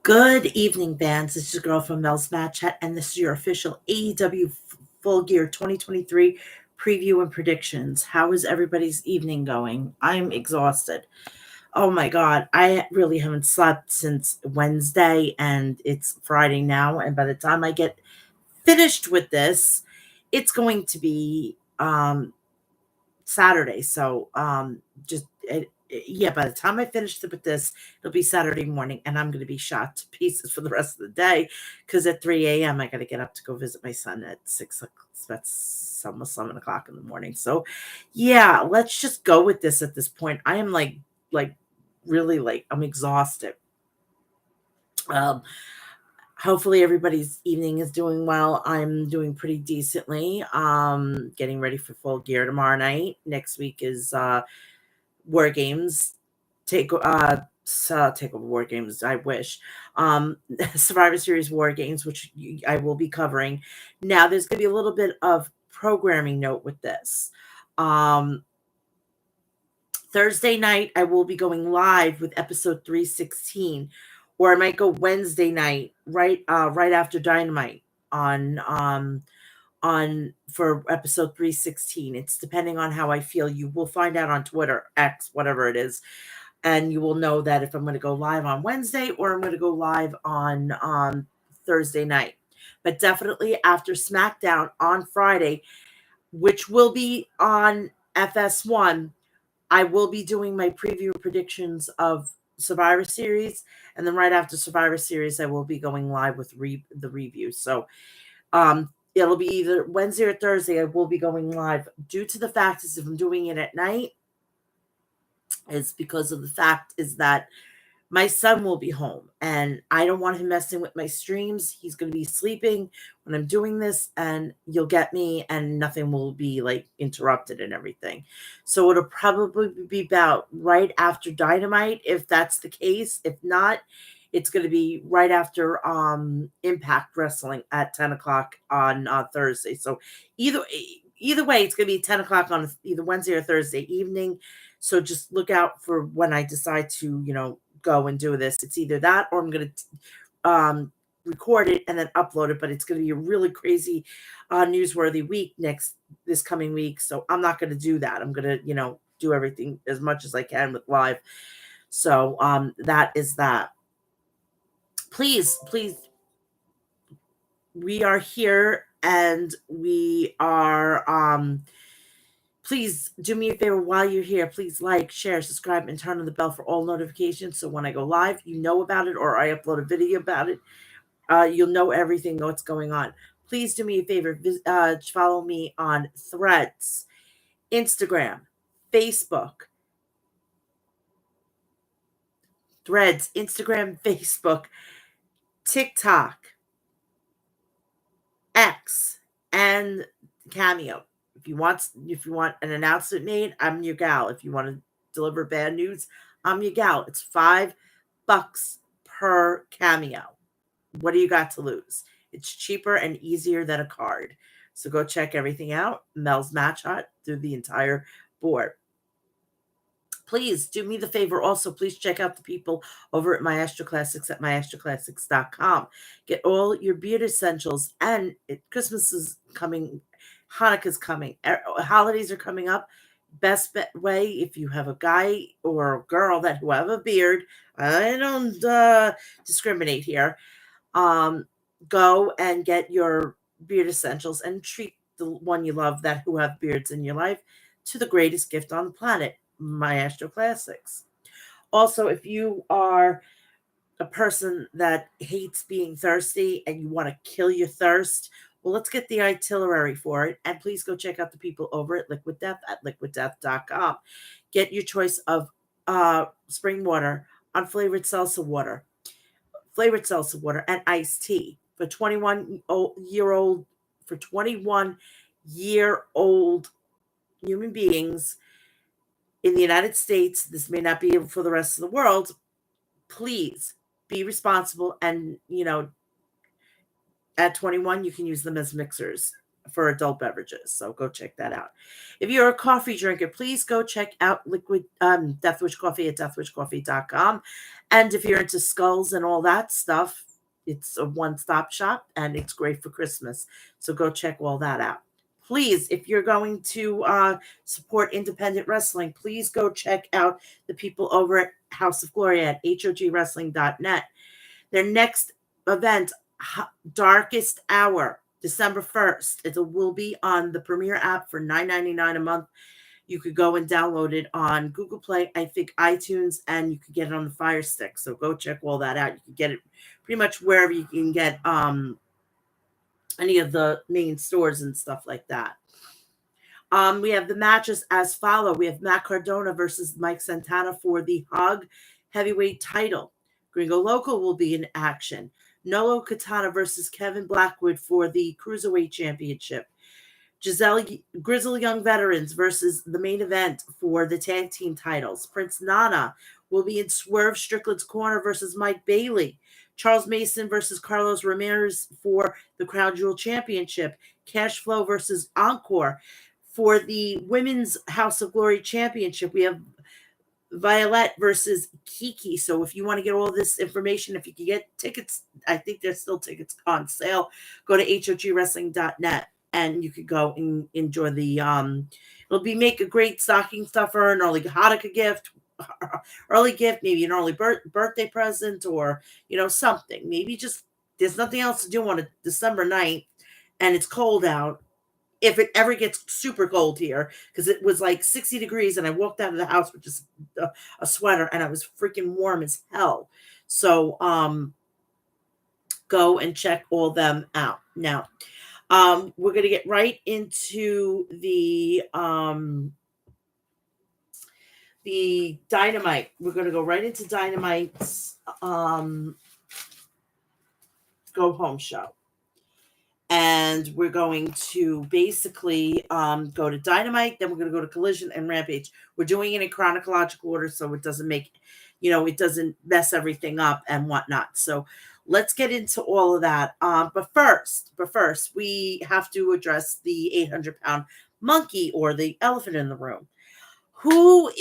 Good evening, bands. This is your girl from Mel's Match Chat, and this is your official AEW Full Gear 2023 preview and predictions. How is everybody's evening going? I'm exhausted. Oh my God, I really haven't slept since Wednesday, and it's Friday now. And by the time I get finished with this, it's going to be Saturday. So just yeah, by the time I finish with this, it'll be Saturday morning, and I'm going to be shot to pieces for the rest of the day because at 3 a.m. I got to get up to go visit my son at 6 o'clock. That's almost 7 o'clock in the morning. So yeah, let's just go with this at this point. I am like really like I'm exhausted. Um, Hopefully everybody's evening is doing well. I'm doing pretty decently. Getting ready for Full Gear tomorrow night. Next week is War Games. Take over War Games. I wish. Survivor Series War Games, which I will be covering. Now there's going to be a little bit of programming note with this. Thursday night I will be going live with episode 316, or I might go Wednesday night right after Dynamite on for episode 316. It's depending on how I feel. You will find out on Twitter, X, whatever it is, and you will know that if I'm going to go live on Wednesday or I'm going to go live on Thursday night. But definitely after SmackDown on Friday, which will be on FS1, I will be doing my preview predictions of Survivor Series, and then right after Survivor Series, I will be going live with the review. So it'll be either Wednesday or Thursday. I will be going live. Due to the fact is if I'm doing it at night, it's because of the fact is that my son will be home and I don't want him messing with my streams. He's going to be sleeping when I'm doing this, and you'll get me and nothing will be like interrupted and everything. So it'll probably be about right after Dynamite if that's the case. If not, it's going to be right after Impact Wrestling at 10 o'clock on Thursday. So either way, it's going to be 10 o'clock on either Wednesday or Thursday evening. So just look out for when I decide to, go and do this. It's either that or I'm going to record it and then upload it, but it's going to be a really crazy, newsworthy week this coming week. So I'm not going to do that. I'm going to, do everything as much as I can with live. So that is that. Please, we are here and we are please do me a favor while you're here. Please like, share, subscribe, and turn on the bell for all notifications. So when I go live, you know about it, or I upload a video about it. You'll know everything, what's going on. Please do me a favor. Follow me on Threads, Instagram, Facebook. Threads, Instagram, Facebook, TikTok, X, and Cameo. If you want an announcement made, I'm your gal. If you want to deliver bad news, I'm your gal. It's $5 per Cameo. What do you got to lose? It's cheaper and easier than a card. So go check everything out. Mel's Match Hut through the entire board. Please do me the favor. Also, please check out the people over at Maestro Classics at maestroclassics.com. Get all your beard essentials, and Christmas is coming, Hanukkah's coming, holidays are coming up. Best way, if you have a guy or a girl who have a beard, I don't discriminate here. Go and get your beard essentials and treat the one you love who have beards in your life to the greatest gift on the planet, Maestro Classics. Also, if you are a person that hates being thirsty and you want to kill your thirst, well, let's get the itinerary for it. And please go check out the people over at Liquid Death at liquiddeath.com. Get your choice of spring water, unflavored salsa water, flavored salsa water, and iced tea for 21-year-old human beings in the United States. This may not be for the rest of the world. Please be responsible, and at 21 you can use them as mixers. for adult beverages. So go check that out. If you're a coffee drinker, please go check out Liquid Deathwish Coffee at deathwishcoffee.com. And if you're into skulls and all that stuff, it's a one-stop shop and it's great for Christmas. So go check all that out. Please, if you're going to support independent wrestling, please go check out the people over at House of Glory at hogwrestling.net. Their next event, Darkest Hour, December 1st. It will be on the Premiere app for $9.99 a month. You could go and download it on Google Play, I think iTunes, and you could get it on the Fire Stick. So go check all that out. You can get it pretty much wherever you can get any of the main stores and stuff like that. We have the matches as follow. We have Matt Cardona versus Mike Santana for the Hog Heavyweight title. Gringo Loco will be in action. Nolo Katana versus Kevin Blackwood for the Cruiserweight Championship. Grizzly Young Veterans versus the main event for the tag team titles. Prince Nana will be in Swerve Strickland's corner versus Mike Bailey. Charles Mason versus Carlos Ramirez for the Crown Jewel Championship. Cash Flow versus Encore for the Women's House of Glory Championship. We have Violet versus Kiki. So if you want to get all this information, if you can get tickets, I think there's still tickets on sale. Go to hogwrestling.net and you could go and enjoy the it'll be make a great stocking stuffer, an early Hanukkah gift, maybe an early birthday present, or something. Maybe just there's nothing else to do on a December night and it's cold out. If it ever gets super cold here, because it was like 60 degrees and I walked out of the house with just a sweater and I was freaking warm as hell. So go and check all them out. Now, we're going to get right into the Dynamite. We're going to go right into Dynamite's Go Home show. And we're going to basically go to Dynamite, then we're going to go to Collision and Rampage. We're doing it in chronological order so it doesn't make, it doesn't mess everything up and whatnot. So let's get into all of that. But first, we have to address the 800-pound monkey or the elephant in the room. Who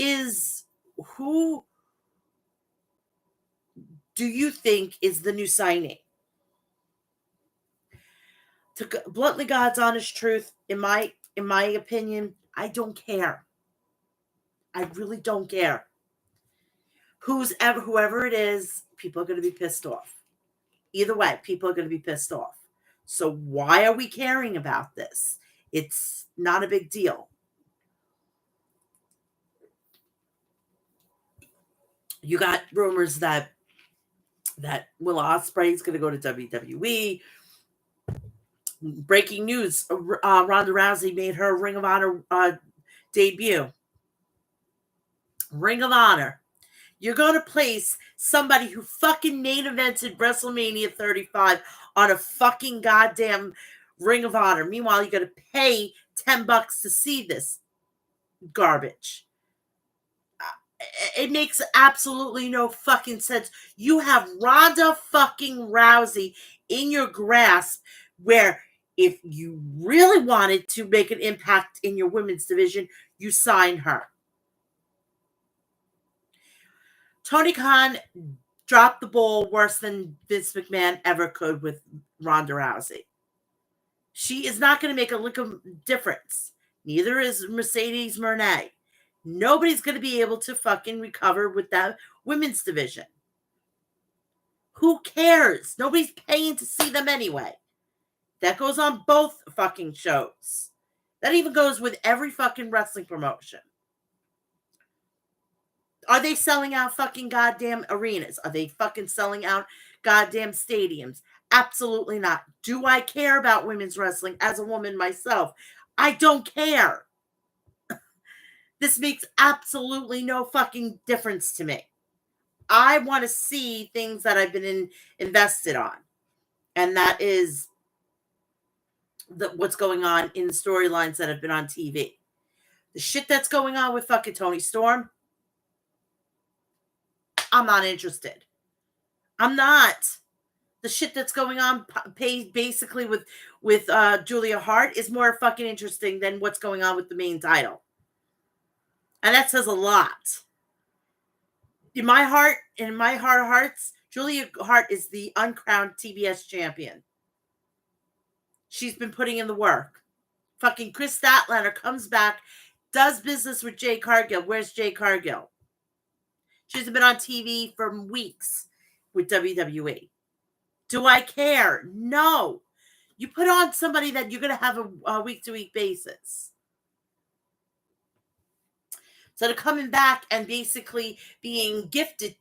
do you think is the new signing? To bluntly God's honest truth, in my opinion, I don't care. I really don't care. Whoever it is, people are going to be pissed off. Either way, people are going to be pissed off. So why are we caring about this? It's not a big deal. You got rumors that Will Ospreay is going to go to WWE. Breaking news, Ronda Rousey made her Ring of Honor debut. Ring of Honor. You're going to place somebody who fucking main evented WrestleMania 35 on a fucking goddamn Ring of Honor. Meanwhile, you're going to pay $10 to see this garbage. It makes absolutely no fucking sense. You have Ronda fucking Rousey in your grasp where if you really wanted to make an impact in your women's division, you sign her. Tony Khan dropped the ball worse than Vince McMahon ever could with Ronda Rousey. She is not going to make a lick of difference. Neither is Mercedes Moné. Nobody's going to be able to fucking recover with that women's division. Who cares? Nobody's paying to see them anyway. That goes on both fucking shows. That even goes with every fucking wrestling promotion. Are they selling out fucking goddamn arenas? Are they fucking selling out goddamn stadiums? Absolutely not. Do I care about women's wrestling as a woman myself? I don't care. This makes absolutely no fucking difference to me. I want to see things that I've been invested on. And that is what's going on in the storylines that have been on TV. The shit that's going on with fucking Tony Storm, I'm not interested. I'm not. The shit that's going on basically with Julia Hart is more fucking interesting than what's going on with the main title. And that says a lot. In my heart of hearts, Julia Hart is the uncrowned TBS champion. She's been putting in the work. Fucking Chris Statlander comes back, does business with Jay Cargill. Where's Jay Cargill? She's been on TV for weeks with WWE. Do I care? No. You put on somebody that you're going to have a week-to-week basis. So they're coming back and basically being gifted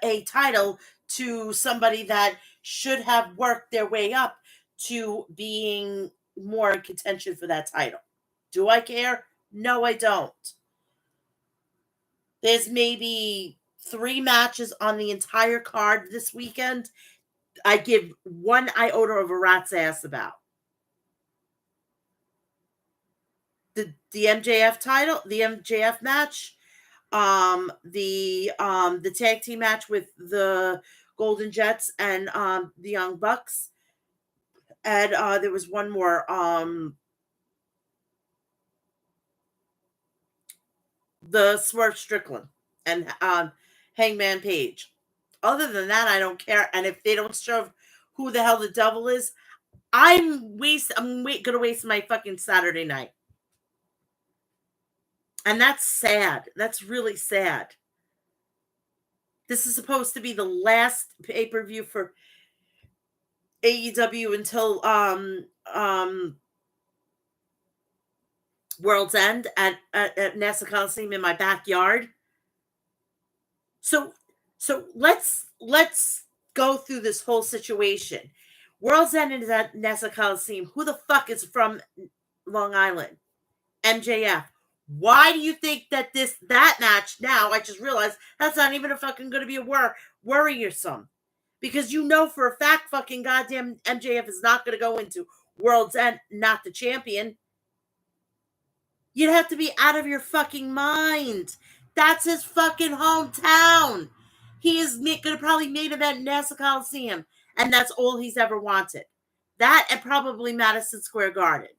a title to somebody that should have worked their way up to being more in contention for that title. Do I care? No, I don't. There's maybe 3 matches on the entire card this weekend I give one iota of a rat's ass about. The MJF title, the MJF match, the tag team match with the Golden Jets and the Young Bucks, and there was one more, the Swerve Strickland and Hangman Page. Other than that, I don't care. And if they don't show who the hell the devil is, I'm gonna waste my fucking Saturday night. And that's sad. That's really sad. This is supposed to be the last pay-per-view for AEW until World's End at Nassau Coliseum in my backyard. So let's go through this whole situation. World's End is at Nassau Coliseum. Who the fuck is from Long Island? MJF. Why do you think that that match now, I just realized that's not even a fucking going to be a worrisome. Because you know for a fact fucking goddamn MJF is not going to go into World's End, not the champion. You'd have to be out of your fucking mind. That's his fucking hometown. He is going to probably main event Nassau Coliseum. And that's all he's ever wanted. That and probably Madison Square Garden.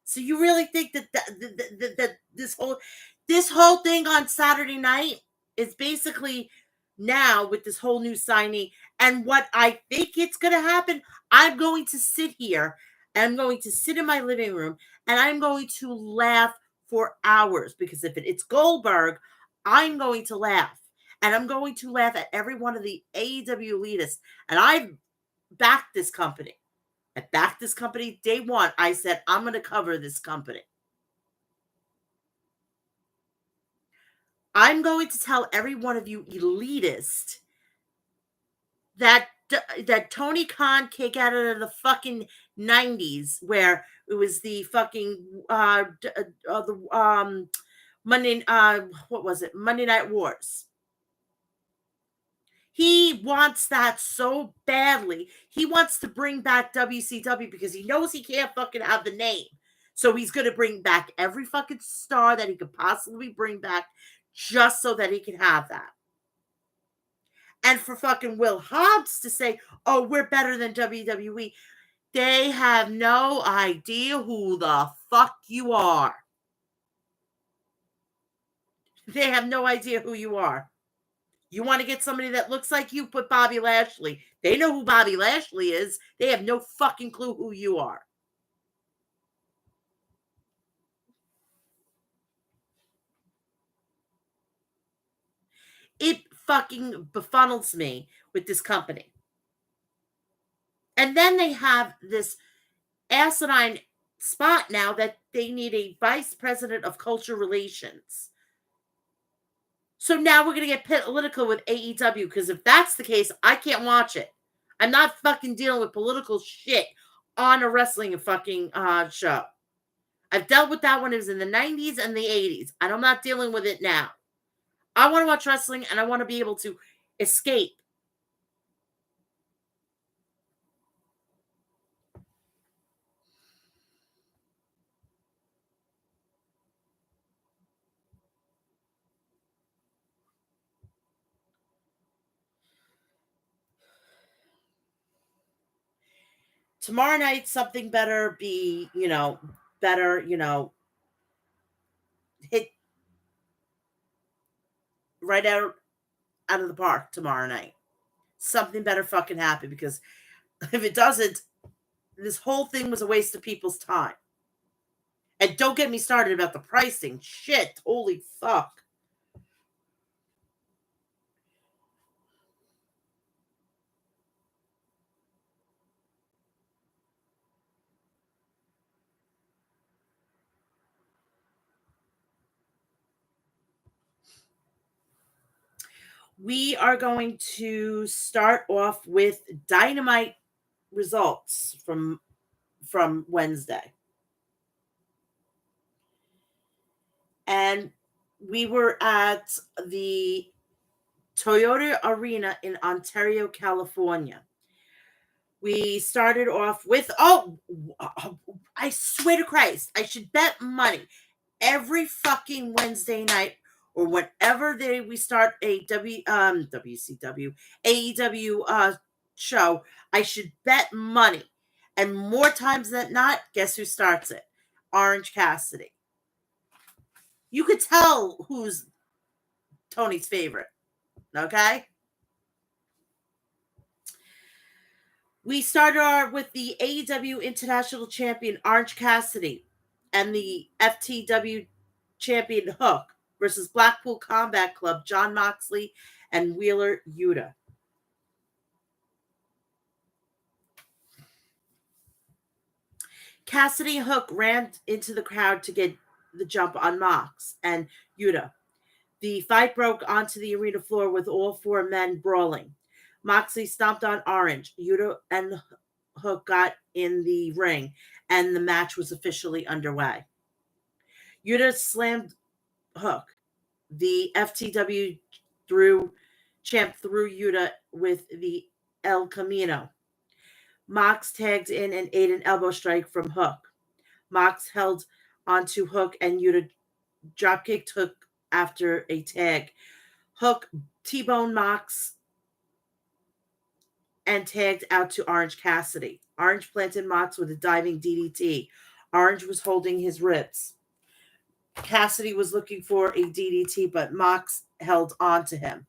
So you really think that this whole thing on Saturday night is basically now with this whole new signee, and what I think it's going to happen, I'm going to sit here and I'm going to sit in my living room and I'm going to laugh for hours, because if it's Goldberg, I'm going to laugh, and I'm going to laugh at every one of the AEW elitists, and I've backed this company. I backed this company day one. I said, I'm going to cover this company. I'm going to tell every one of you elitists that Tony Khan kick out of the fucking 90s, where it was the fucking Monday what was it? Monday Night Wars. He wants that so badly. He wants to bring back WCW because he knows he can't fucking have the name. So he's going to bring back every fucking star that he could possibly bring back just so that he can have that. And for fucking Will Hobbs to say, oh, we're better than WWE, they have no idea who the fuck you are. They have no idea who you are. You want to get somebody that looks like you? Put Bobby Lashley. They know who Bobby Lashley is. They have no fucking clue who you are. It fucking befuddles me with this company. And then they have this asinine spot now that they need a vice president of culture relations. So now we're going to get political with AEW, because if that's the case, I can't watch it. I'm not fucking dealing with political shit on a wrestling fucking show. I've dealt with that when it was in the 90s and the 80s, and I'm not dealing with it now. I want to watch wrestling, and I want to be able to escape. Tomorrow night, something better be, better, hit right out of the park tomorrow night. Something better fucking happen, because if it doesn't, this whole thing was a waste of people's time. And don't get me started about the pricing. Shit, holy fuck. We are going to start off with Dynamite results from Wednesday. And we were at the Toyota Arena in Ontario, California. We started off with, I swear to Christ, I should bet money every fucking Wednesday night, or whenever we start a WCW AEW show, I should bet money. And more times than not, guess who starts it? Orange Cassidy. You could tell who's Tony's favorite. Okay? We started with the AEW International Champion Orange Cassidy and the FTW Champion Hook versus Blackpool Combat Club Jon Moxley and Wheeler Yuta. Cassidy and Hook ran into the crowd to get the jump on Mox and Yuta. The fight broke onto the arena floor with all four men brawling. Moxley stomped on Orange. Yuta and Hook got in the ring, and the match was officially underway. Yuta slammed Hook. The FTW champ threw Yuta with the El Camino. Mox tagged in and ate an elbow strike from Hook. Mox held onto Hook, and Yuta dropkicked Hook after a tag. Hook T-boned Mox and tagged out to Orange Cassidy. Orange planted Mox with a diving DDT. Orange was holding his ribs. Cassidy was looking for a DDT, but Mox held on to him,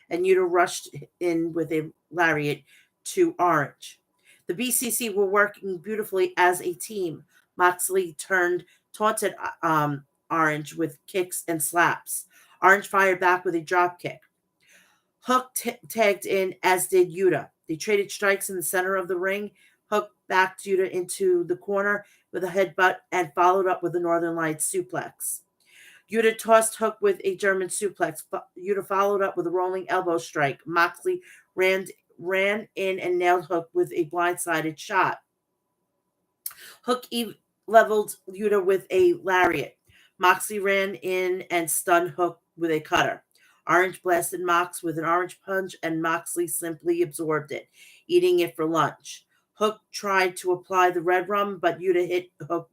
and Yuta rushed in with a lariat to Orange. The BCC were working beautifully as a team. Moxley taunted Orange with kicks and slaps. Orange fired back with a drop kick. Hook tagged in, as did Yuta. They traded strikes in the center of the ring. Hook backed Yuta into the corner with a headbutt and followed up with a Northern Lights suplex. Yuta tossed Hook with a German suplex. Yuta followed up with a rolling elbow strike. Moxley ran in and nailed Hook with a blindsided shot. Hook leveled Yuta with a lariat. Moxley ran in and stunned Hook with a cutter. Orange blasted Mox with an orange punch, and Moxley simply absorbed it, eating it for lunch. Hook tried to apply the red rum, but Yuta hit Hook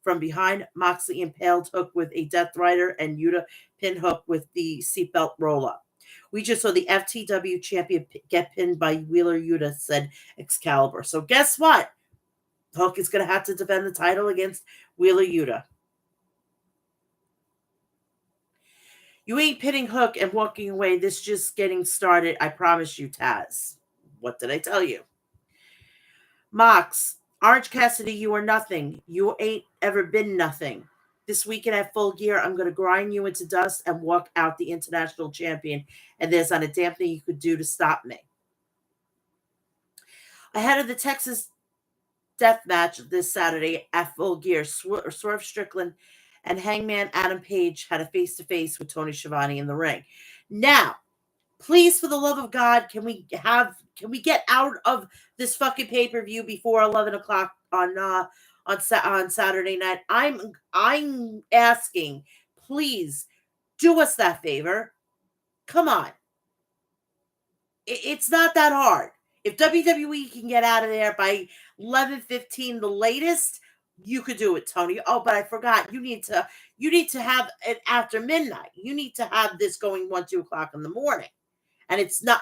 from behind. Moxley impaled Hook with a Death Rider, and Yuta pinned Hook with the seatbelt roll-up. We just saw the FTW champion get pinned by Wheeler Yuta, said Excalibur. So guess what? Hook is going to have to defend the title against Wheeler Yuta. You ain't pinning Hook and walking away. This just getting started. I promise you, Taz. What did I tell you? Mox, Orange Cassidy, you are nothing. You ain't ever been nothing. This weekend at Full Gear, I'm going to grind you into dust and walk out the international champion, and there's not a damn thing you could do to stop me. Ahead of the Texas death match this Saturday at Full Gear, Swerve Strickland and Hangman Adam Page had a face-to-face with Tony Schiavone in the ring. Now, please, for the love of God, can we get out of this fucking pay-per-view before 11 o'clock on Saturday night? I'm asking, please do us that favor. Come on. It's not that hard. If WWE can get out of there by 11:15 the latest, you could do it, Tony. Oh, but I forgot. You need to have it after midnight. You need to have this going 1-2 o'clock in the morning. And it's not.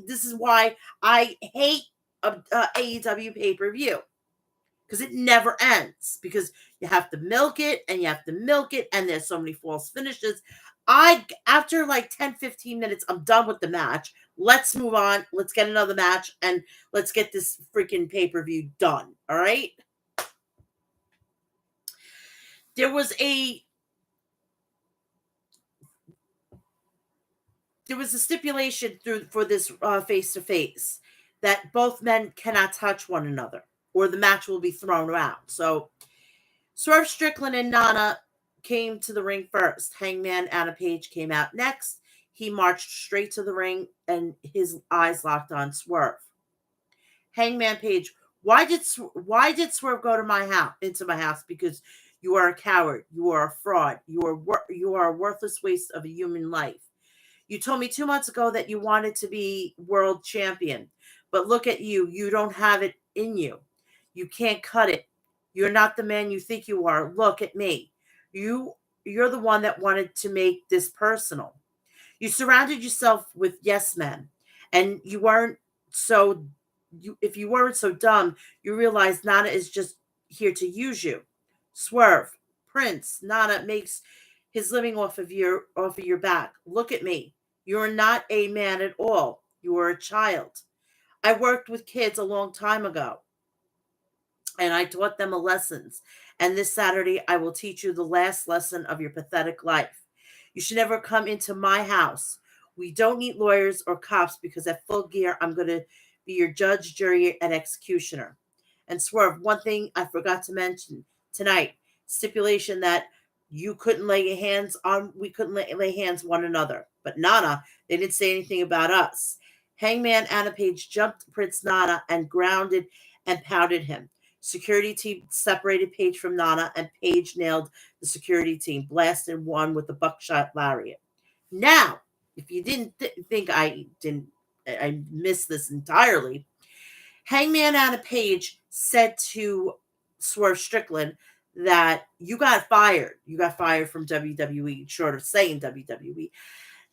This is why I hate AEW pay-per-view. because it never ends, because you have to milk it and you have to milk it, and there's so many false finishes. After like 10-15 minutes, I'm done with the match. Let's move on. Let's get another match, and let's get this freaking pay-per-view done. All right. There was a stipulation for this face to face that both men cannot touch one another, or the match will be thrown out. So Swerve Strickland and Nana came to the ring first. Hangman Adam Page came out next. He marched straight to the ring, and his eyes locked on Swerve. Hangman Page, why did Swerve go to into my house? Because you are a coward. You are a fraud. You are a worthless waste of a human life. You told me 2 months ago that you wanted to be world champion, but look at you. You don't have it in you. You can't cut it. You're not the man you think you are. Look at me. You're the one that wanted to make this personal. You surrounded yourself with yes men, and you weren't so if you weren't so dumb, you realize Nana is just here to use you. Swerve, Prince, Nana makes his living off of your back. Look at me. You're not a man at all. You are a child. I worked with kids a long time ago, and I taught them a lessons. And this Saturday, I will teach you the last lesson of your pathetic life. You should never come into my house. We don't need lawyers or cops, because at Full Gear, I'm going to be your judge, jury, and executioner. And Swerve, one thing I forgot to mention tonight, stipulation that we couldn't lay hands on one another. But Nana, they didn't say anything about us. Hangman Anna Page jumped Prince Nana and grounded and pounded him. Security team separated Page from Nana, and Page nailed the security team, blasted one with a buckshot lariat. Now, if you didn't think I missed this entirely, Hangman Adam Page said to Swerve Strickland that you got fired. You got fired from WWE, short of saying WWE.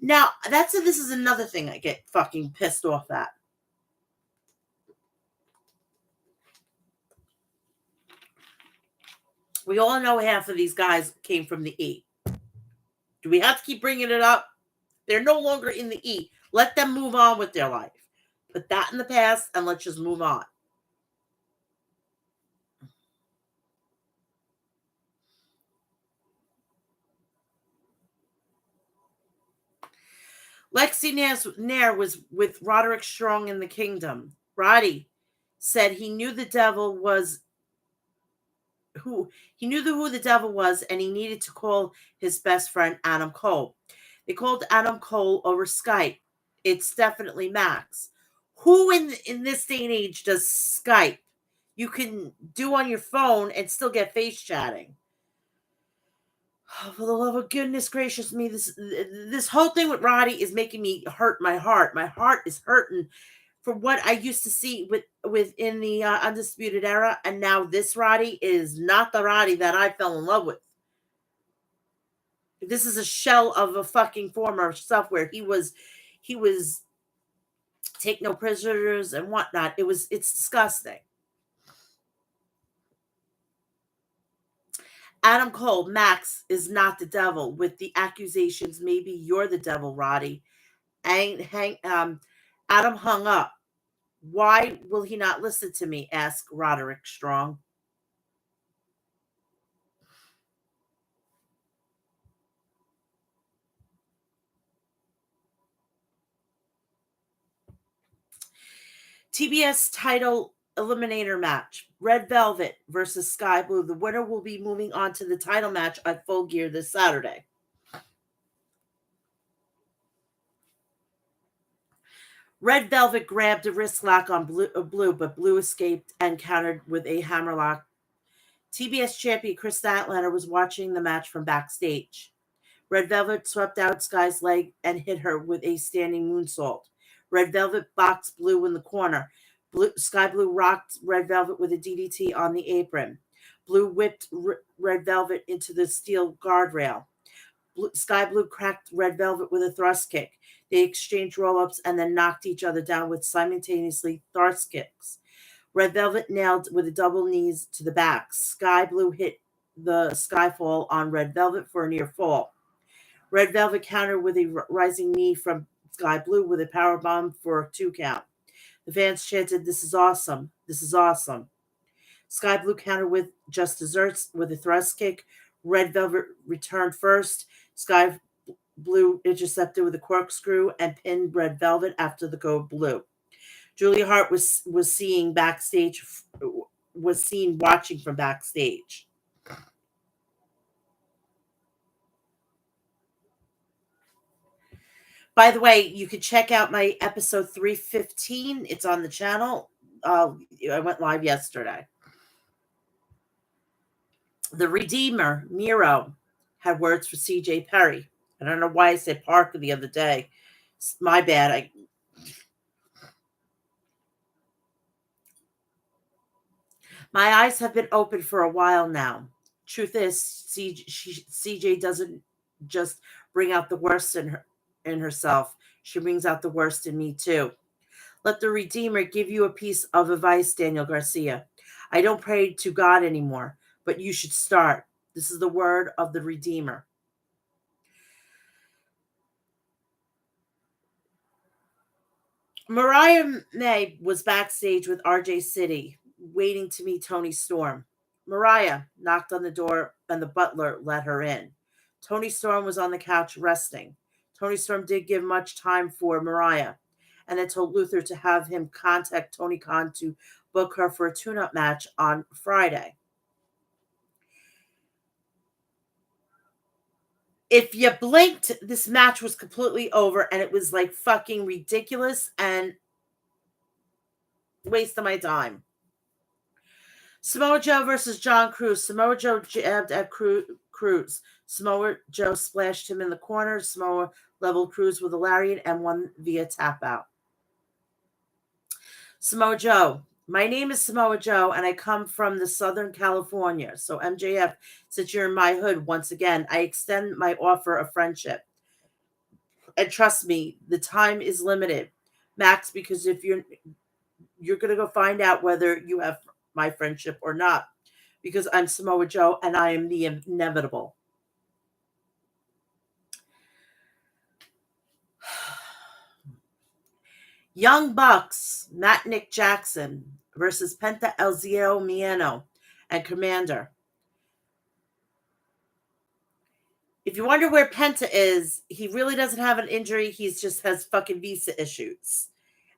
Now, this is another thing I get fucking pissed off at. We all know half of these guys came from the E. Do we have to keep bringing it up? They're no longer in the E. Let them move on with their life. Put that in the past, and let's just move on. Lexi Nair was with Roderick Strong in the Kingdom. Roddy said he knew the devil was who the devil was, and he needed to call his best friend Adam Cole. They called Adam Cole over Skype. It's definitely Max. Who in this day and age does Skype? You can do on your phone and still get face chatting. Oh, for the love of goodness gracious me, this whole thing with Roddy is making me hurt my heart. My heart is hurting for what I used to see within the Undisputed Era, and now this Roddy is not the Roddy that I fell in love with. This is a shell of a fucking former self, where he was take no prisoners and whatnot. It's disgusting. Adam Cole, Max is not the devil. With the accusations, maybe you're the devil, Roddy. Adam hung up. Why will he not listen to me? Asked Roderick Strong. TBS title eliminator match. Red Velvet versus Sky Blue. The winner will be moving on to the title match at Full Gear this Saturday. Red Velvet grabbed a wrist lock on Blue, but Blue escaped and countered with a hammerlock. TBS champion Chris Statlander was watching the match from backstage. Red Velvet swept out Sky's leg and hit her with a standing moonsault. Red Velvet boxed Blue in the corner. Sky Blue rocked Red Velvet with a DDT on the apron. Blue whipped Red Velvet into the steel guardrail. Sky Blue cracked Red Velvet with a thrust kick. They exchanged roll-ups and then knocked each other down with simultaneously thrust kicks. Red Velvet nailed with a double knees to the back. Sky Blue hit the Skyfall on Red Velvet for a near fall. Red Velvet countered with a rising knee from Sky Blue with a power bomb for a 2 count. The fans chanted, "This is awesome. This is awesome." Sky Blue countered with just desserts with a thrust kick. Red Velvet returned first. Sky Blue intercepted with a corkscrew and pinned Red Velvet after the code blue. Julia Hart was seen watching from backstage. By the way, you can check out my episode 315. It's on the channel. I went live yesterday. The Redeemer, Miro, had words for CJ Perry. I don't know why I said Parker the other day. It's my bad. My eyes have been open for a while now. Truth is, CJ doesn't just bring out the worst in herself. She brings out the worst in me too. Let the Redeemer give you a piece of advice, Daniel Garcia. I don't pray to God anymore, but you should start. This is the word of the Redeemer. Mariah May was backstage with RJ City, waiting to meet Tony Storm. Mariah knocked on the door and the butler let her in. Tony Storm was on the couch resting. Tony Storm did give much time for Mariah and then told Luther to have him contact Tony Khan to book her for a tune-up match on Friday. If you blinked, this match was completely over and it was like fucking ridiculous and waste of my time. Samoa Joe versus John Cruz. Samoa Joe jabbed at Cruz. Samoa Joe splashed him in the corner. Samoa leveled Cruz with a lariat and won via tap out. Samoa Joe. My name is Samoa Joe, and I come from the Southern California. So MJF, since you're in my hood, once again, I extend my offer of friendship. And trust me, the time is limited, Max, because if you're going to go find out whether you have my friendship or not, because I'm Samoa Joe and I am the inevitable. Young Bucks, Matt Nick Jackson versus Penta El Zio Mieno and Commander. If you wonder where Penta is, he really doesn't have an injury. He just has fucking visa issues.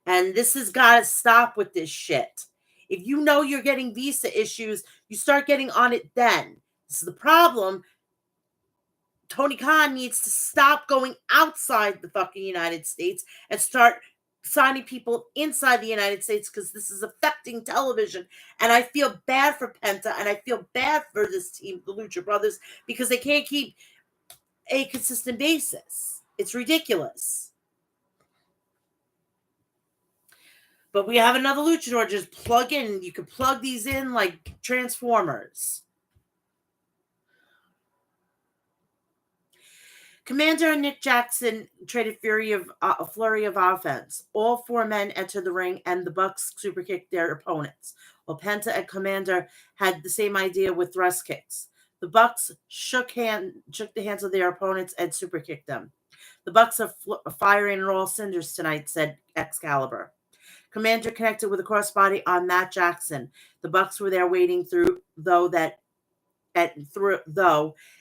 And this has got to stop with this shit. If you know you're getting visa issues, you start getting on it then. This is the problem. Tony Khan needs to stop going outside the fucking United States and start signing people inside the United States because this is affecting television. And I feel bad for Penta and I feel bad for this team, the Lucha Brothers, because they can't keep a consistent basis. It's ridiculous. But we have another luchador. Just plug in. You can plug these in like Transformers. Commander and Nick Jackson traded a flurry of offense. All four men entered the ring, and the Bucks superkicked their opponents. While Penta and Commander had the same idea with thrust kicks. The Bucks shook the hands of their opponents and superkicked them. The Bucks are firing on all cylinders tonight, said Excalibur. Commander connected with a crossbody on Matt Jackson. The Bucks were there waiting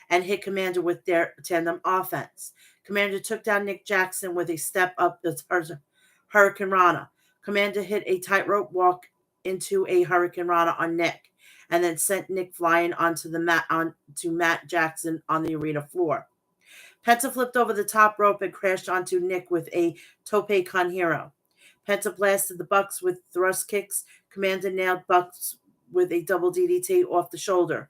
and hit Commander with their tandem offense. Commander took down Nick Jackson with a step up the Hurricane Rana. Commander hit a tightrope walk into a Hurricane Rana on Nick, and then sent Nick flying onto Matt Jackson on the arena floor. Penta flipped over the top rope and crashed onto Nick with a Tope Con Hero. Penta blasted the Bucks with thrust kicks. Commander nailed Bucks with a double DDT off the shoulder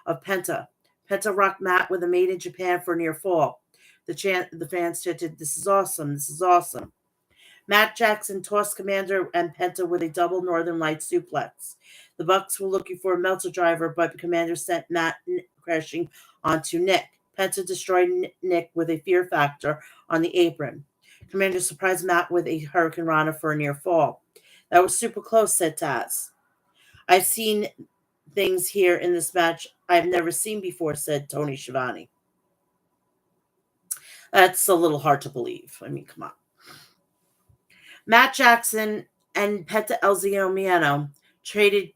of Penta. Penta rocked Matt with a Made in Japan for a near fall. The fans chanted, "This is awesome, this is awesome." Matt Jackson tossed Commander and Penta with a double Northern Light suplex. The Bucks were looking for a Meltzer driver, but Commander sent Matt crashing onto Nick. Penta destroyed Nick with a Fear Factor on the apron. Commander surprised Matt with a Hurricane Rana for a near fall. That was super close, said Taz. I've seen things here in this match I've never seen before, said Tony Schiavone. That's a little hard to believe. I mean, come on. Matt Jackson and Penta El Ziomiano traded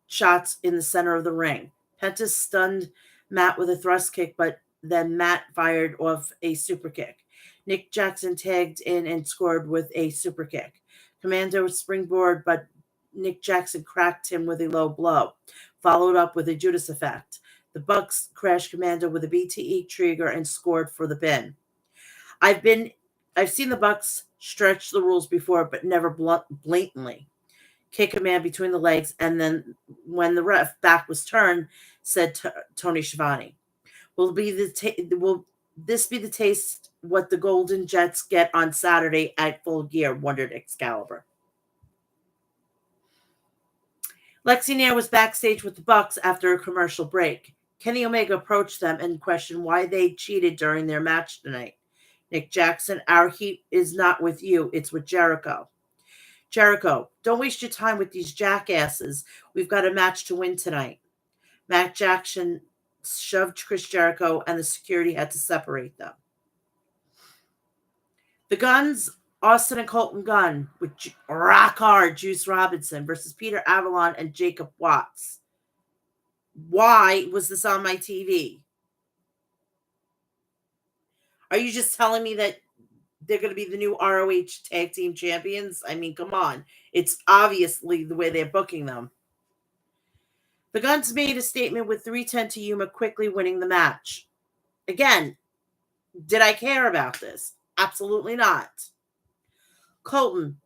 shots in the center of the ring. Penta stunned Matt with a thrust kick, but then Matt fired off a super kick. Nick Jackson tagged in and scored with a super kick. Commando springboard, but Nick Jackson cracked him with a low blow, followed up with a Judas effect. The Bucks crashed Commando with a BTE trigger and scored for the pin. I've been I've seen the Bucks stretch the rules before, but never blatantly kick a man between the legs, and then when the ref back was turned, said Tony Schiavone, will this be the taste what the Golden Jets get on Saturday at Full Gear? Wondered Excalibur. Lexi Nair was backstage with the Bucks after a commercial break. Kenny Omega approached them and questioned why they cheated during their match tonight. Nick Jackson, our heat is not with you, it's with Jericho. Jericho, don't waste your time with these jackasses. We've got a match to win tonight. Matt Jackson shoved Chris Jericho, and the security had to separate them. The Guns, Austin and Colton Gunn, with rock hard Juice Robinson versus Peter Avalon and Jacob Watts. Why was this on my TV? Are you just telling me that they're going to be the new ROH tag team champions? I mean, come on. It's obviously the way they're booking them. The Guns made a statement with 310 to Yuma quickly winning the match. Again, did I care about this? Absolutely not. Colton,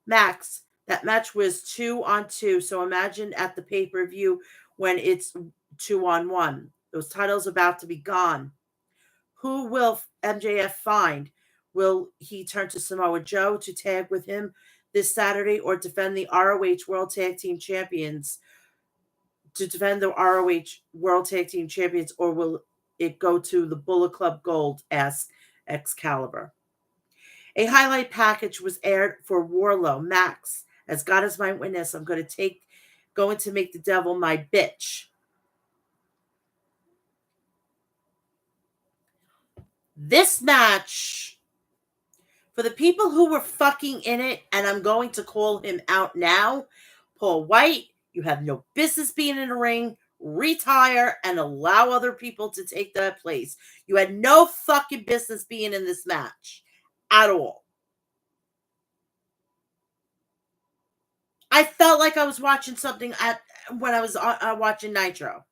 Max, that match was 2-on-2, so imagine at the pay-per-view when it's 2-on-1. Those titles are about to be gone. Who will MJF find? Will he turn to Samoa Joe to tag with him this Saturday or defend the ROH World Tag Team Champions? Or will it go to the Bullet Club Gold? Asked Excalibur. A highlight package was aired for Warlow. Max, as God is my witness, I'm going to make the devil my bitch. This match, for the people who were fucking in it, and I'm going to call him out now, Paul White, you have no business being in a ring. Retire and allow other people to take that place. You had no fucking business being in this match at all. I felt like I was watching something when I was watching Nitro.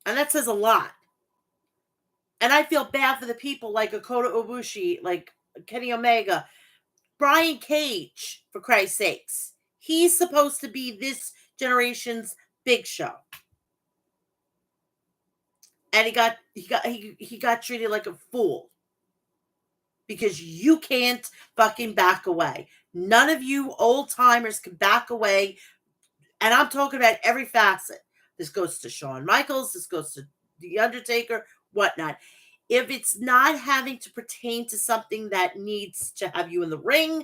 And that says a lot. And I feel bad for the people like Okota Ibushi, like Kenny Omega, Brian Cage, for Christ's sakes. He's supposed to be this generation's Big Show. And he got treated like a fool. Because you can't fucking back away. None of you old timers can back away. And I'm talking about every facet. This goes to Shawn Michaels. This goes to The Undertaker, whatnot. If it's not having to pertain to something that needs to have you in the ring,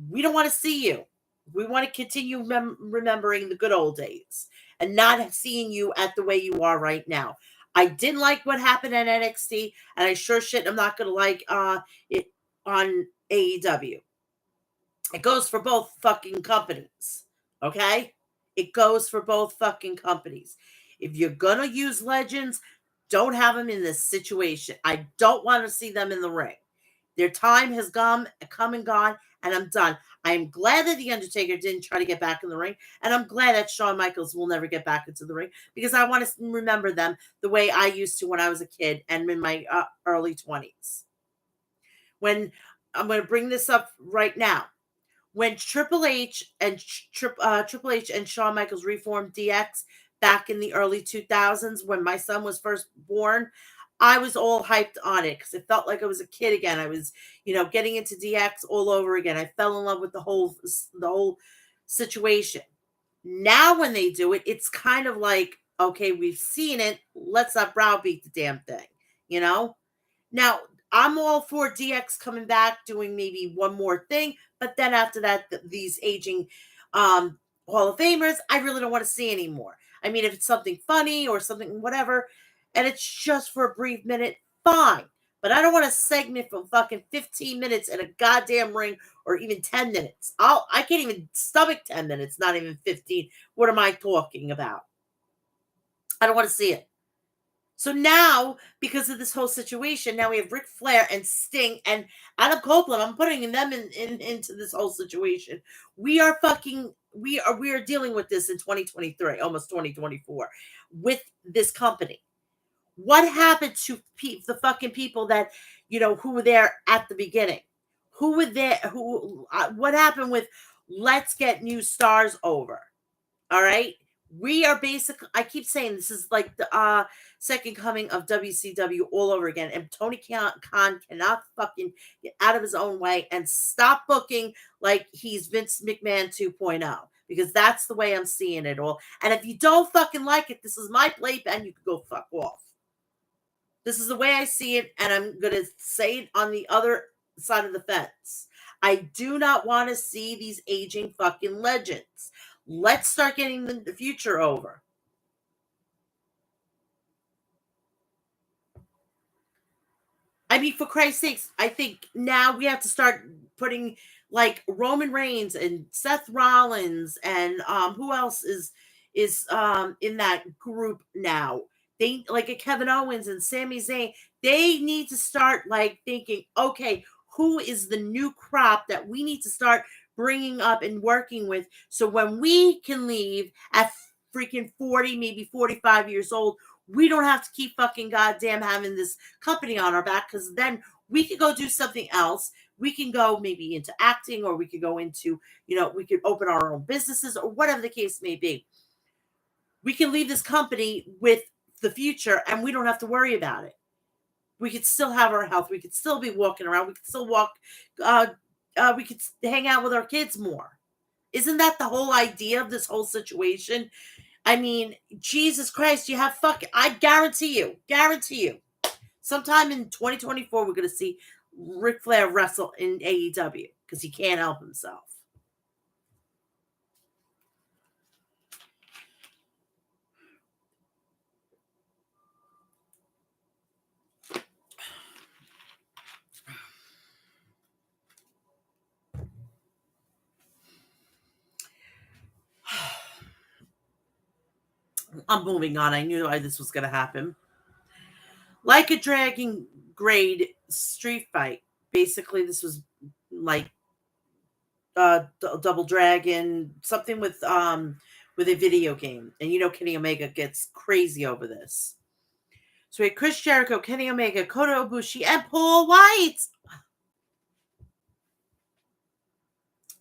we don't want to see you. We want to continue remembering the good old days and not seeing you at the way you are right now. I didn't like what happened at NXT, and I sure shit I'm not going to like it on AEW. It goes for both fucking companies, okay? It goes for both fucking companies. If you're going to use legends, don't have them in this situation. I don't want to see them in the ring. Their time has come and gone, and I'm done. I'm glad that The Undertaker didn't try to get back in the ring, and I'm glad that Shawn Michaels will never get back into the ring because I want to remember them the way I used to when I was a kid and in my early 20s. When I'm going to bring this up right now. When Triple H and Shawn Michaels reformed DX back in the early 2000s, when my son was first born, I was all hyped on it because it felt like I was a kid again. I was, getting into DX all over again. I fell in love with the whole situation. Now when they do it, it's kind of like, okay, we've seen it. Let's not browbeat the damn thing, Now, I'm all for DX coming back, doing maybe one more thing, but then after that, these aging Hall of Famers, I really don't want to see anymore. I mean, if it's something funny or something, whatever, and it's just for a brief minute, fine. But I don't want a segment for fucking 15 minutes in a goddamn ring or even 10 minutes. I can't even stomach 10 minutes, not even 15. What am I talking about? I don't want to see it. So now, because of this whole situation, now we have Ric Flair and Sting and Adam Copeland. I'm putting them into this whole situation. We are dealing with this in 2023, almost 2024, with this company. What happened to the fucking people that who were there at the beginning? Who were there? What happened with let's get new stars over? All right. We are basically, I keep saying this is like the second coming of WCW all over again. And Tony Khan cannot fucking get out of his own way and stop booking like he's Vince McMahon 2.0, because that's the way I'm seeing it all. And if you don't fucking like it, this is my playpen. You can go fuck off. This is the way I see it. And I'm going to say it on the other side of the fence. I do not want to see these aging fucking legends. Let's start getting the future over. I mean, for Christ's sakes, I think now we have to start putting like Roman Reigns and Seth Rollins and who else is in that group now. They like a Kevin Owens and Sami Zayn. They need to start like thinking, okay, who is the new crop that we need to start bringing up and working with, so when we can leave at freaking 40, maybe 45 years old, we don't have to keep fucking goddamn having this company on our back, because then we could go do something else. We can go maybe into acting, or we could go into, we could open our own businesses, or whatever the case may be. We can leave this company with the future and we don't have to worry about it. We could still have our health. We could still be walking around. We could still walk. We could hang out with our kids more. Isn't that the whole idea of this whole situation? I mean, Jesus Christ, you have fucking, I guarantee you, sometime in 2024, we're going to see Ric Flair wrestle in AEW because he can't help himself. I'm moving on. I knew this was going to happen. Like a Dragon grade street fight. Basically, this was like Double Dragon, something with a video game. And Kenny Omega gets crazy over this. So we had Chris Jericho, Kenny Omega, Kota Ibushi, and Paul White.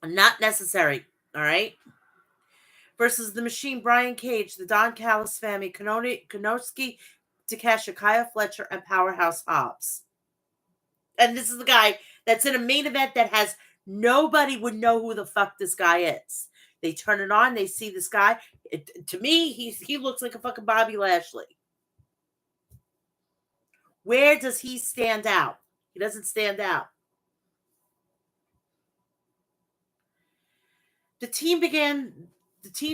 Not necessary. All right. Versus the Machine, Brian Cage, the Don Callis family, Konosuke Takeshita, Kaya Fletcher, and Powerhouse Hobbs. And this is the guy that's in a main event that has nobody would know who the fuck this guy is. They turn it on, they see this guy. To me, he looks like a fucking Bobby Lashley. Where does he stand out? He doesn't stand out. The teams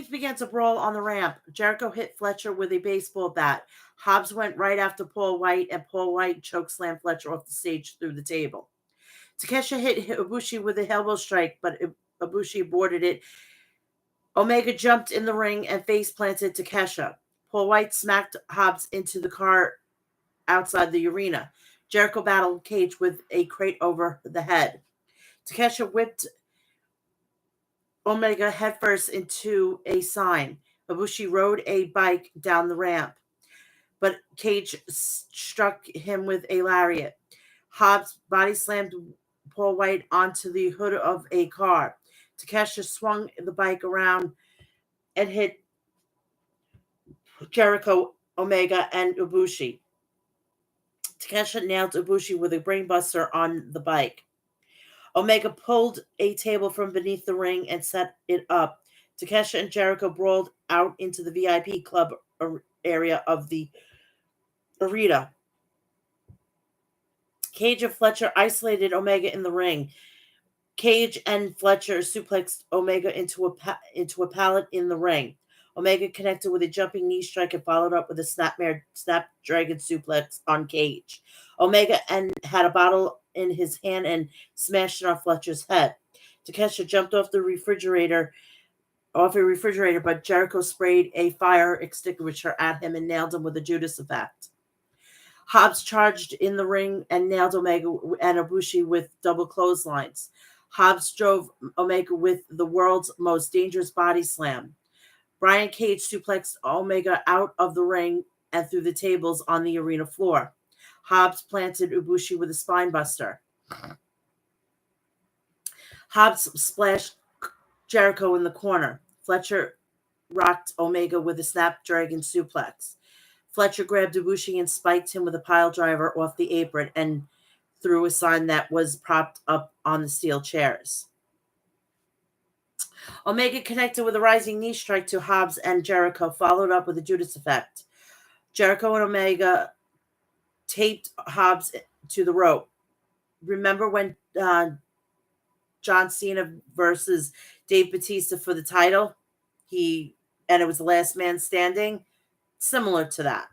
began to brawl on the ramp. Jericho hit Fletcher with a baseball bat. Hobbs went right after Paul White, and Paul White chokeslammed Fletcher off the stage through the table. Takeshita hit Ibushi with a elbow strike, but Ibushi aborted it. Omega jumped in the ring and face planted Takeshita. Paul White smacked Hobbs into the car outside the arena. Jericho battled Cage with a crate over the head. Takeshita whipped Omega headfirst into a sign. Ibushi rode a bike down the ramp, but Cage struck him with a lariat. Hobbs body slammed Paul White onto the hood of a car. Takeshita swung the bike around and hit Jericho, Omega, and Ibushi. Takeshita nailed Ibushi with a brainbuster on the bike. Omega pulled a table from beneath the ring and set it up. Takeshita and Jericho brawled out into the VIP club area of the arena. Cage and Fletcher isolated Omega in the ring. Cage and Fletcher suplexed Omega into a pallet in the ring. Omega connected with a jumping knee strike and followed up with a snapdragon suplex on Cage. Omega and had a bottle in his hand and smashed it on Fletcher's head. Takeshita jumped off a refrigerator, but Jericho sprayed a fire extinguisher at him and nailed him with a Judas effect. Hobbs charged in the ring and nailed Omega and Ibushi with double clotheslines. Hobbs drove Omega with the world's most dangerous body slam. Brian Cage suplexed Omega out of the ring and through the tables on the arena floor. Hobbs planted Ibushi with a spine buster. Hobbs splashed Jericho in the corner. Fletcher rocked Omega with a snapdragon suplex. Fletcher grabbed Ibushi and spiked him with a pile driver off the apron and threw a sign that was propped up on the steel chairs. Omega connected with a rising knee strike to Hobbs and Jericho, followed up with a Judas effect. Jericho and Omega taped Hobbs to the rope. Remember when John Cena versus Dave Bautista for the title? And it was the last man standing? Similar to that.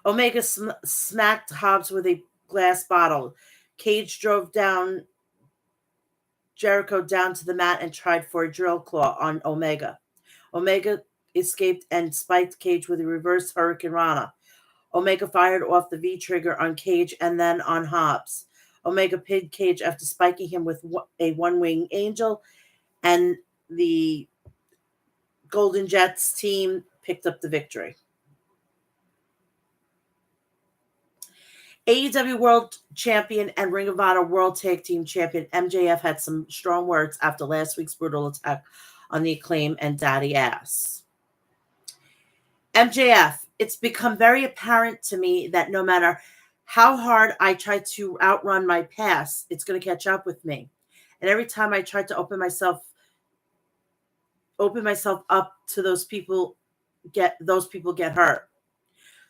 Omega smacked Hobbs with a glass bottle. Cage drove Jericho down to the mat and tried for a drill claw on Omega. Omega escaped and spiked Cage with a reverse Hurricane Rana. Omega fired off the V-trigger on Cage and then on Hobbs. Omega pinned Cage after spiking him with a one-wing angel, and the Golden Jets team picked up the victory. AEW World Champion and Ring of Honor World Tag Team Champion MJF had some strong words after last week's brutal attack on the Acclaim and Daddy Ass. MJF, it's become very apparent to me that no matter how hard I try to outrun my past, it's going to catch up with me. And every time I try to open myself up to those people get hurt.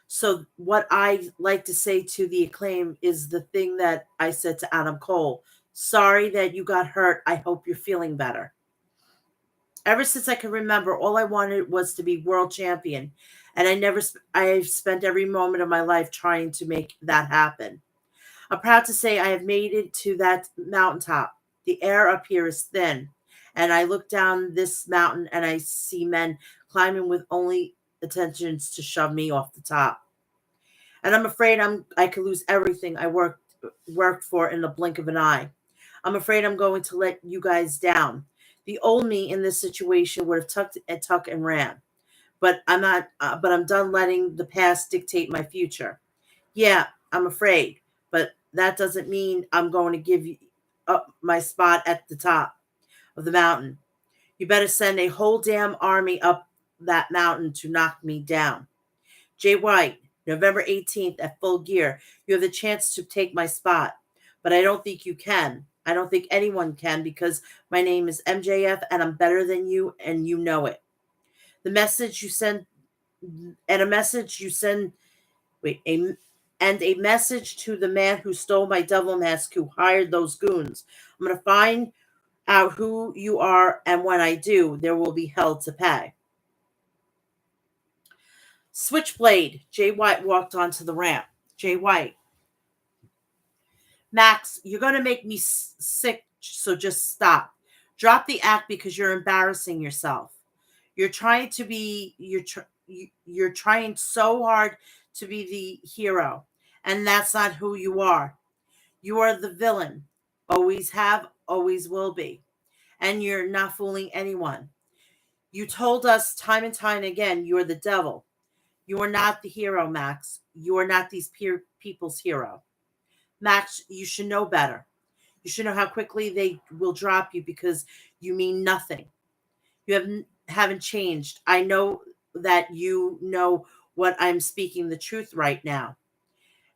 So what I like to say to the Acclaim is the thing that I said to Adam Cole. Sorry that you got hurt. I hope you're feeling better. Ever since I can remember, all I wanted was to be world champion. And I've spent every moment of my life trying to make that happen. I'm proud to say I have made it to that mountaintop. The air up here is thin. And I look down this mountain and I see men climbing with only intentions to shove me off the top. And I'm afraid I could lose everything I worked for in the blink of an eye. I'm afraid I'm going to let you guys down. The old me in this situation would have tucked and ran. But I'm not. But I'm done letting the past dictate my future. Yeah, I'm afraid, but that doesn't mean I'm going to give up my spot at the top of the mountain. You better send a whole damn army up that mountain to knock me down. Jay White, November 18th at Full Gear. You have the chance to take my spot, but I don't think you can. I don't think anyone can because my name is MJF and I'm better than you and you know it. A message you send to the man who stole my devil mask, who hired those goons. I'm going to find out who you are, and when I do, there will be hell to pay. Switchblade. Jay White walked onto the ramp. Jay White. Max, you're going to make me sick, so just stop. Drop the act because you're embarrassing yourself. You're trying so hard to be the hero, and that's not who you are. You are the villain. Always have, always will be. And you're not fooling anyone. You told us time and time again you are the devil. You are not the hero, Max. You are not these people's hero. Max, you should know better. You should know how quickly they will drop you because you mean nothing. You haven't changed. I know that you know what I'm speaking the truth right now.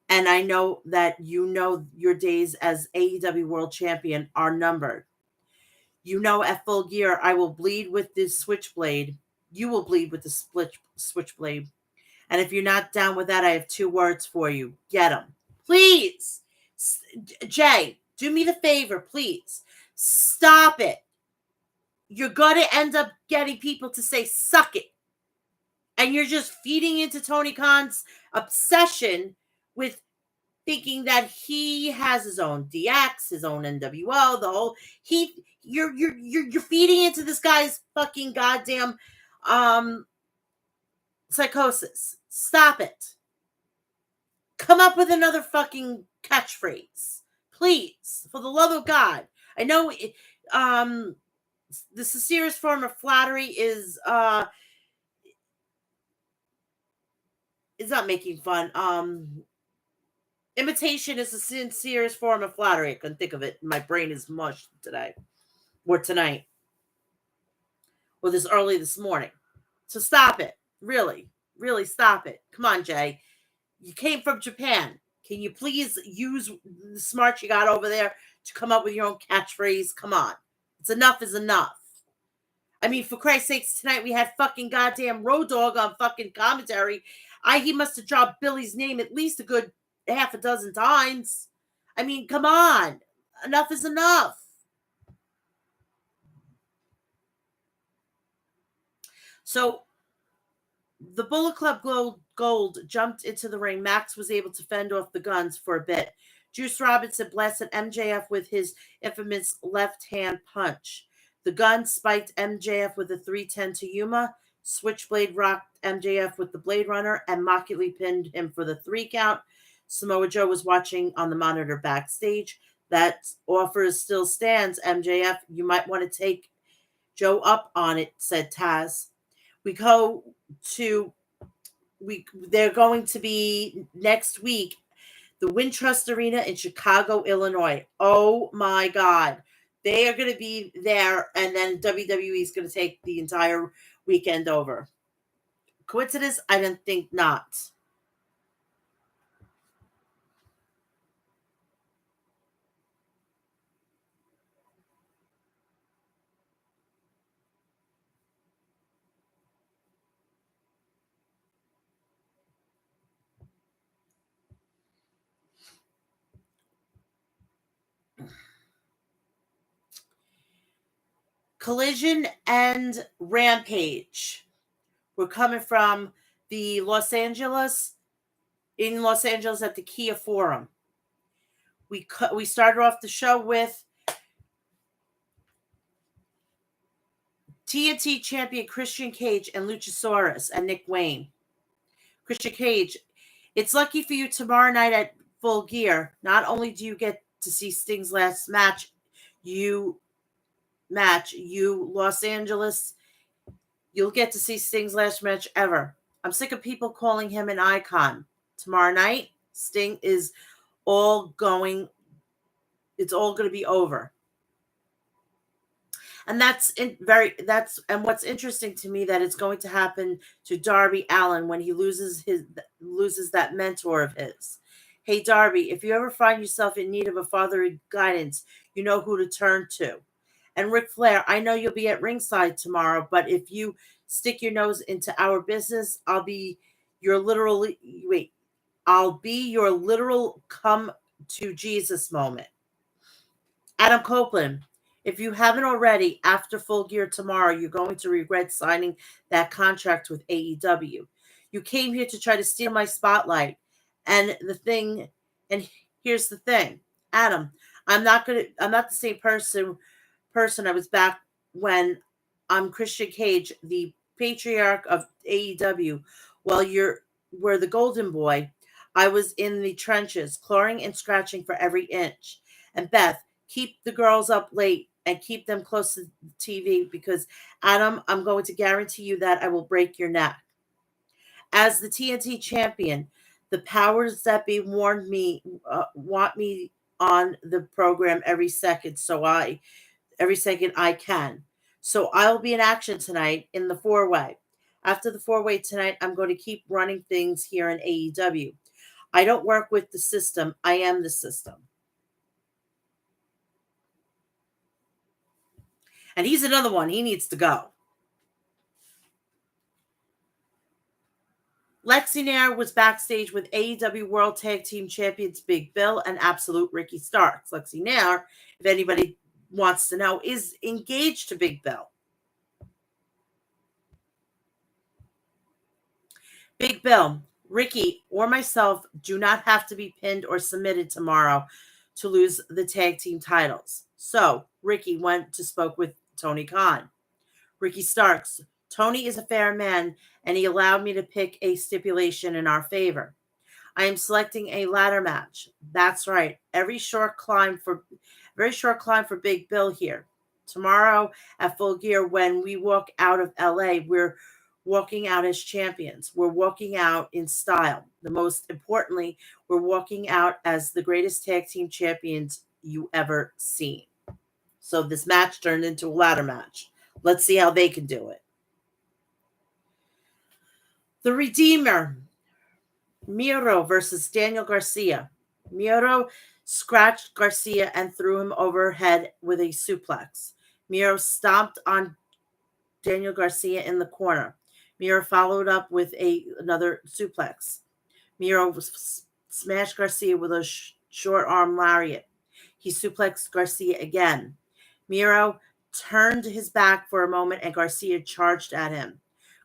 And I know that you know your days as AEW World Champion are numbered. You know at Full Gear I will bleed with this switchblade. You will bleed with the switchblade. And if you're not down with that, I have 2 words for you. Get them. Please. Jay, do me the favor, please. Stop it. You're going to end up getting people to say, suck it. And you're just feeding into Tony Khan's obsession with thinking that he has his own DX, his own NWO, the whole you're feeding into this guy's fucking goddamn psychosis. Stop it. Come up with another fucking catchphrase. Please, for the love of God. I know the sincerest form of flattery is not making fun. Imitation is the sincerest form of flattery. I couldn't think of it. My brain is mush today. Or tonight. Or this early this morning. So stop it. Really. Really stop it. Come on, Jay. You came from Japan. Can you please use the smarts you got over there to come up with your own catchphrase? Come on. It's enough is enough. I mean, for Christ's sakes, tonight we had fucking goddamn Road Dogg on fucking commentary. He must have dropped Billy's name at least a good half a dozen times. I mean, come on. Enough is enough. So the Bullet Club Gold jumped into the ring. Max was able to fend off the Guns for a bit. Juice Robinson blasted MJF with his infamous left hand punch. The Guns spiked MJF with a 310 to Yuma. Switchblade rocked MJF with the Blade Runner and mockingly pinned him for the 3 count. Samoa Joe was watching on the monitor backstage. That offer still stands, MJF. You might want to take Joe up on it, said Taz. They're going to be next week, the Wintrust Arena in Chicago, Illinois. Oh my God. They are going to be there, and then WWE is going to take the entire weekend over. Coincidence? I don't think not. Collision and Rampage. We're coming from in Los Angeles at the Kia Forum. We started off the show with TNT champion Christian Cage and Luchasaurus and Nick Wayne. Christian Cage, it's lucky for you tomorrow night at Full Gear. Not only do you get to see Sting's last match, you Los Angeles, you'll get to see Sting's last match ever. I'm sick of people calling him an icon. Tomorrow night, Sting is all going to be over. And what's interesting to me that it's going to happen to Darby Allin when he loses that mentor of his. Hey Darby, if you ever find yourself in need of a fatherly guidance, you know who to turn to. And Ric Flair, I know you'll be at ringside tomorrow, but if you stick your nose into our business, I'll be your literal come to Jesus moment. Adam Copeland, if you haven't already, after Full Gear tomorrow, you're going to regret signing that contract with AEW. You came here to try to steal my spotlight. And here's the thing, Adam, I'm not the same person I was back when I'm Christian Cage, the patriarch of AEW. While we're the golden boy, I was in the trenches, clawing and scratching for every inch. And Beth, keep the girls up late and keep them close to the TV because, Adam, I'm going to guarantee you that I will break your neck. As the TNT champion, the powers that be want me on the program every second I can. So I'll be in action tonight in the 4-way. After the 4-way tonight, I'm going to keep running things here in AEW. I don't work with the system. I am the system. And he's another one. He needs to go. Lexi Nair was backstage with AEW World Tag Team Champions Big Bill and Absolute Ricky Starks. Lexi Nair, if anybody wants to know, is engaged to Big Bill. Big Bill, Ricky, or myself do not have to be pinned or submitted tomorrow to lose the tag team titles. So Ricky went to spoke with Tony Khan. Ricky Starks, Tony is a fair man, and he allowed me to pick a stipulation in our favor. I am selecting a ladder match. That's right. Very short climb for Big Bill here. Tomorrow at Full Gear, when we walk out of LA, we're walking out as champions. We're walking out in style. The most importantly, we're walking out as the greatest tag team champions you ever seen. So this match turned into a ladder match. Let's see how they can do it. The Redeemer, Miro versus Daniel Garcia. Miro scratched Garcia and threw him overhead with a suplex. Miro stomped on Daniel Garcia in the corner. Miro followed up with another suplex. Miro smashed Garcia with a short arm lariat. He suplexed Garcia again. Miro turned his back for a moment and Garcia charged at him.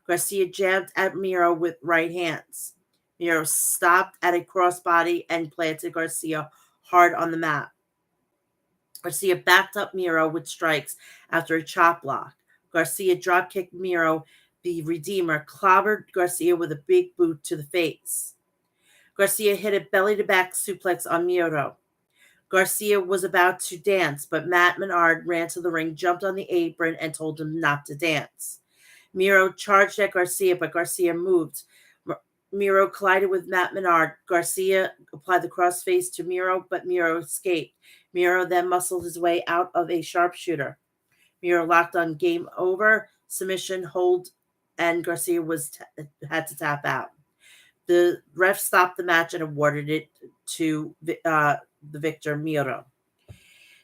Garcia jabbed at Miro with right hands. Miro stopped at a crossbody and planted Garcia hard on the mat. Garcia backed up Miro with strikes after a chop block. Garcia dropkicked Miro. The Redeemer clobbered Garcia with a big boot to the face. Garcia hit a belly-to-back suplex on Miro. Garcia was about to dance, but Matt Menard ran to the ring, jumped on the apron, and told him not to dance. Miro charged at Garcia, but Garcia moved. Miro collided with Matt Menard. Garcia applied the crossface to Miro, but Miro escaped. Miro then muscled his way out of a sharpshooter. Miro locked on game over, submission hold, and Garcia had to tap out. The ref stopped the match and awarded it to the victor, Miro.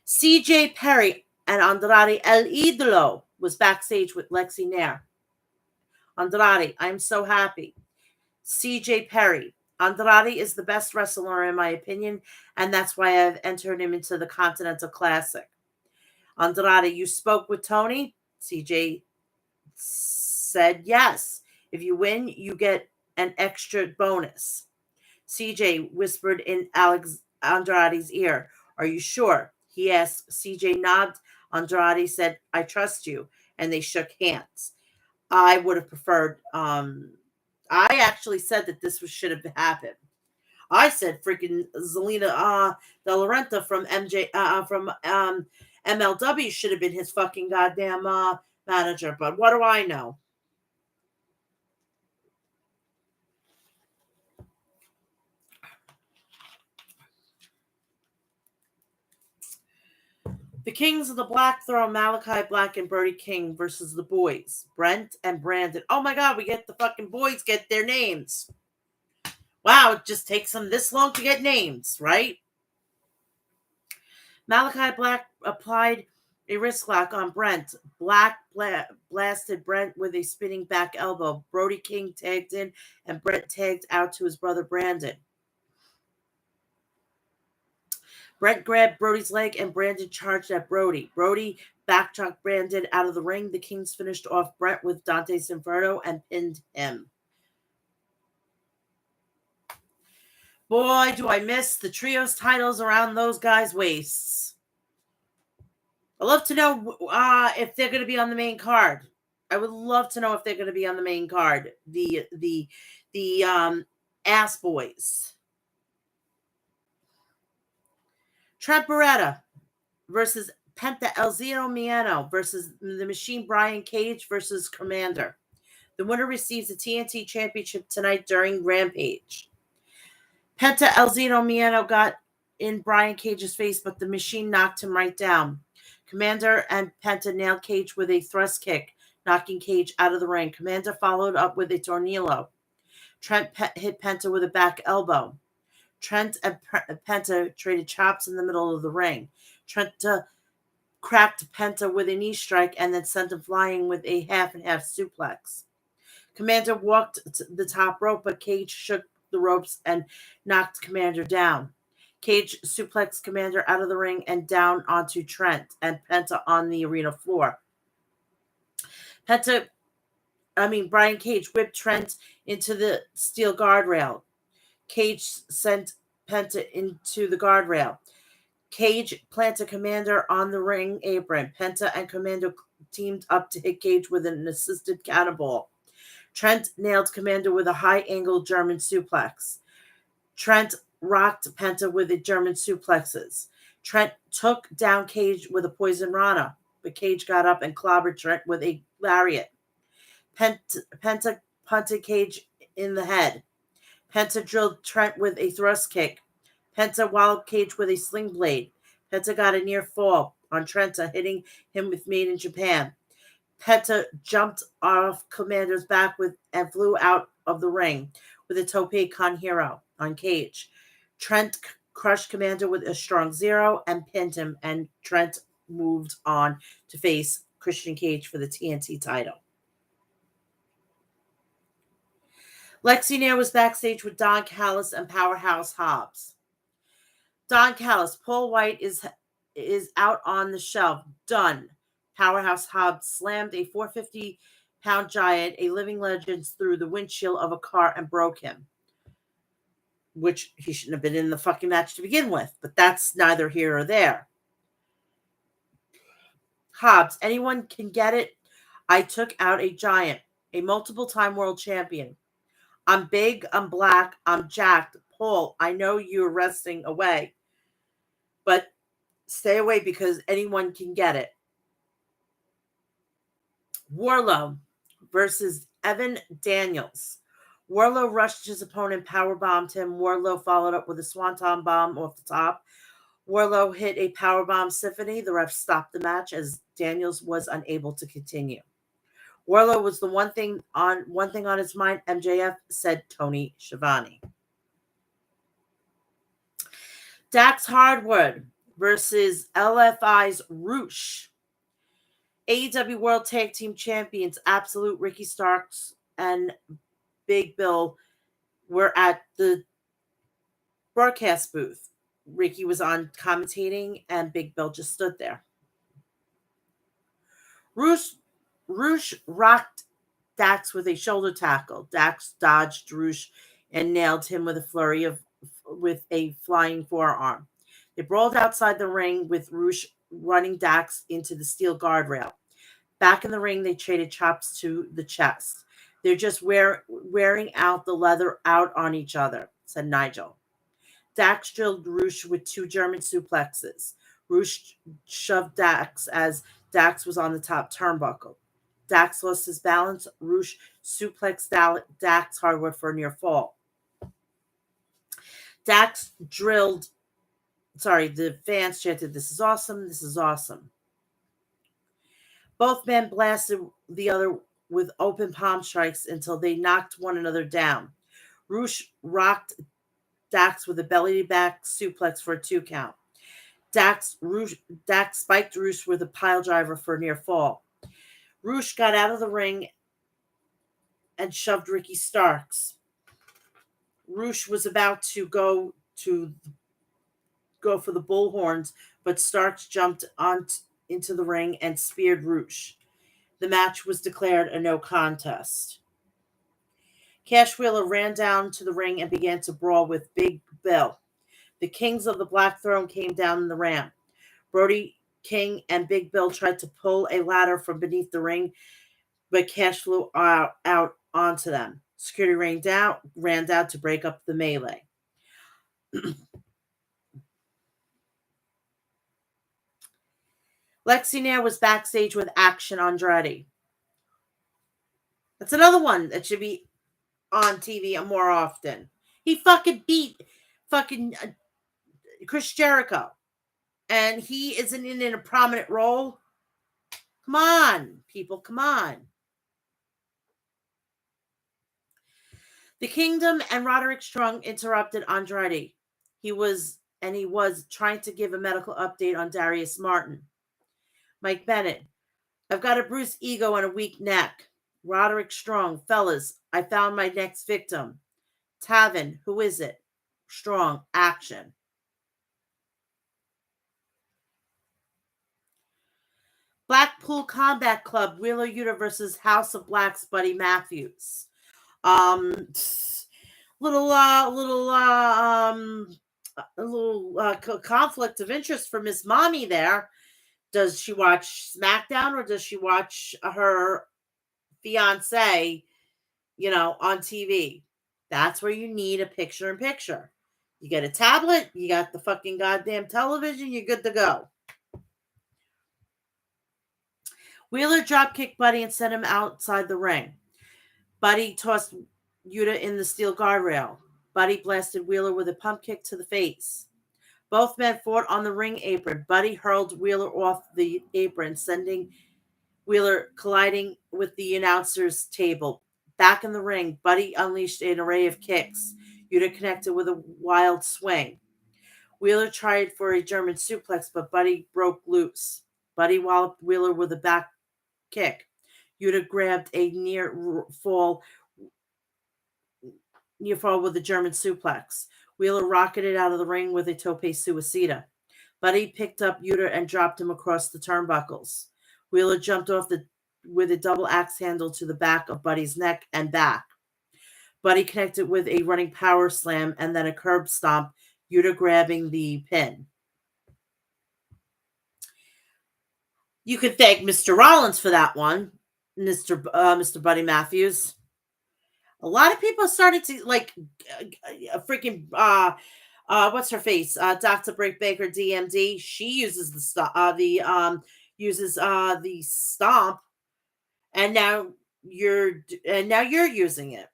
CJ Perry and Andrade El Idolo was backstage with Lexi Nair. Andrade, I'm so happy. CJ Perry. Andrade is the best wrestler in my opinion, and that's why I've entered him into the Continental Classic. Andrade, you spoke with Tony? CJ said yes. If you win, you get an extra bonus. CJ whispered in Andrade's ear. Are you sure? He asked. CJ nodded. Andrade said, I trust you. And they shook hands. I would have preferred, I actually said that this should have happened. I said freaking Zelina De La Renta from MLW should have been his fucking goddamn manager. But what do I know? The Kings of the Black Throne, Malachi Black and Brody King versus the Boys, Brent and Brandon. Oh my God, we get the fucking boys get their names. Wow, it just takes them this long to get names, right? Malachi Black applied a wrist lock on Brent. Black blasted Brent with a spinning back elbow. Brody King tagged in and Brent tagged out to his brother Brandon. Brent grabbed Brody's leg and Brandon charged at Brody. Brody backchalked Brandon out of the ring. The Kings finished off Brent with Dante's Inferno and pinned him. Boy, do I miss the trios titles around those guys' waists. I'd love to know if they're going to be on the main card. I would love to know if they're going to be on the main card. The Ass Boys. Trent Beretta versus Penta El Zero Miedo versus the Machine Brian Cage versus Commander. The winner receives the TNT Championship tonight during Rampage. Penta El Zero Miedo got in Brian Cage's face, but the Machine knocked him right down. Commander and Penta nailed Cage with a thrust kick, knocking Cage out of the ring. Commander followed up with a tornillo. Trent hit Penta with a back elbow. Trent and Penta traded chops in the middle of the ring. Trent cracked Penta with a knee strike and then sent him flying with a half and half suplex. Commander walked to the top rope, but Cage shook the ropes and knocked Commander down. Cage suplexed Commander out of the ring and down onto Trent and Penta on the arena floor. Brian Cage whipped Trent into the steel guardrail. Cage sent Penta into the guardrail. Cage planted Commander on the ring apron. Penta and Commander teamed up to hit Cage with an assisted cannonball. Trent nailed Commander with a high-angle German suplex. Trent rocked Penta with the German suplexes. Trent took down Cage with a poison rana, but Cage got up and clobbered Trent with a lariat. Penta punted Cage in the head. Penta drilled Trent with a thrust kick. Penta walloped Cage with a sling blade. Penta got a near fall on Trenta, hitting him with Made in Japan. Penta jumped off Commander's back and flew out of the ring with a tope con hero on Cage. Trent crushed Commander with a strong zero and pinned him, and Trent moved on to face Christian Cage for the TNT title. Lexi Nair was backstage with Don Callis and Powerhouse Hobbs. Don Callis, Paul White is out on the shelf. Done. Powerhouse Hobbs slammed a 450-pound giant, a living legend, through the windshield of a car and broke him. Which he shouldn't have been in the fucking match to begin with, but that's neither here or there. Hobbs, anyone can get it. I took out a giant, a multiple-time world champion. I'm big, I'm black, I'm jacked. Paul, I know you're resting away, but stay away because anyone can get it. Wardlow versus Evan Daniels. Wardlow rushed his opponent, powerbombed him. Wardlow followed up with a swanton bomb off the top. Wardlow hit a powerbomb symphony. The ref stopped the match as Daniels was unable to continue. Wardlow was the one thing on his mind. MJF, said Tony Schiavone. Dax Hardwood versus LFI's Roosh. AEW World Tag Team Champions Absolute, Ricky Starks and Big Bill were at the broadcast booth. Ricky was on commentating and Big Bill just stood there. Roosh rocked Dax with a shoulder tackle. Dax dodged Roosh and nailed him with a flying forearm. They brawled outside the ring with Roosh running Dax into the steel guardrail. Back in the ring, they traded chops to the chest. They're just wearing out the leather out on each other, said Nigel. Dax drilled Roosh with 2 German suplexes. Roosh shoved Dax as Dax was on the top turnbuckle. Dax lost his balance. Roosh suplexed Dax Hardwood for a near fall. The fans chanted, "This is awesome, this is awesome." Both men blasted the other with open palm strikes until they knocked one another down. Roosh rocked Dax with a belly-to-back suplex for a 2 count. Dax spiked Roosh with a pile driver for a near fall. Roosh got out of the ring and shoved Ricky Starks. Roosh was about to go for the bullhorns, but Starks jumped into the ring and speared Roosh. The match was declared a no contest. Cash Wheeler ran down to the ring and began to brawl with Big Bill. The Kings of the Black Throne came down the ramp. Brody King and Big Bill tried to pull a ladder from beneath the ring, but Cash flew out onto them. Security ran down to break up the melee. Lexi Nair was backstage with Action Andretti. That's another one that should be on TV more often. He fucking beat Chris Jericho. And he isn't in a prominent role. Come on, people, come on. The Kingdom and Roderick Strong interrupted Andretti. He was trying to give a medical update on Darius Martin. Mike Bennett, I've got a bruised ego and a weak neck. Roderick Strong, fellas, I found my next victim. Tavin, who is it? Strong, action. Blackpool Combat Club, Wheeler Yuta versus House of Blacks, Buddy Matthews. Um, a little conflict of interest for Miss Mommy there. Does she watch SmackDown or does she watch her fiance, on TV? That's where you need a picture in picture. You get a tablet, you got the fucking goddamn television, you're good to go. Wheeler dropkicked Buddy and sent him outside the ring. Buddy tossed Yuta in the steel guardrail. Buddy blasted Wheeler with a pump kick to the face. Both men fought on the ring apron. Buddy hurled Wheeler off the apron, sending Wheeler colliding with the announcer's table. Back in the ring, Buddy unleashed an array of kicks. Yuta connected with a wild swing. Wheeler tried for a German suplex, but Buddy broke loose. Buddy walloped Wheeler with a back kick. Yuta grabbed a near fall with a German suplex. Wheeler rocketed out of the ring with a tope suicida. Buddy picked up Yuta and dropped him across the turnbuckles. Wheeler jumped off with a double axe handle to the back of Buddy's neck and back. Buddy connected with a running power slam and then a curb stomp, Yuta grabbing the pin. You could thank Mr. Rollins for that one, Mr. Buddy Matthews. A lot of people started to like freaking what's her face? Dr. Britt Baker, DMD. She uses the stomp, and now you're using it.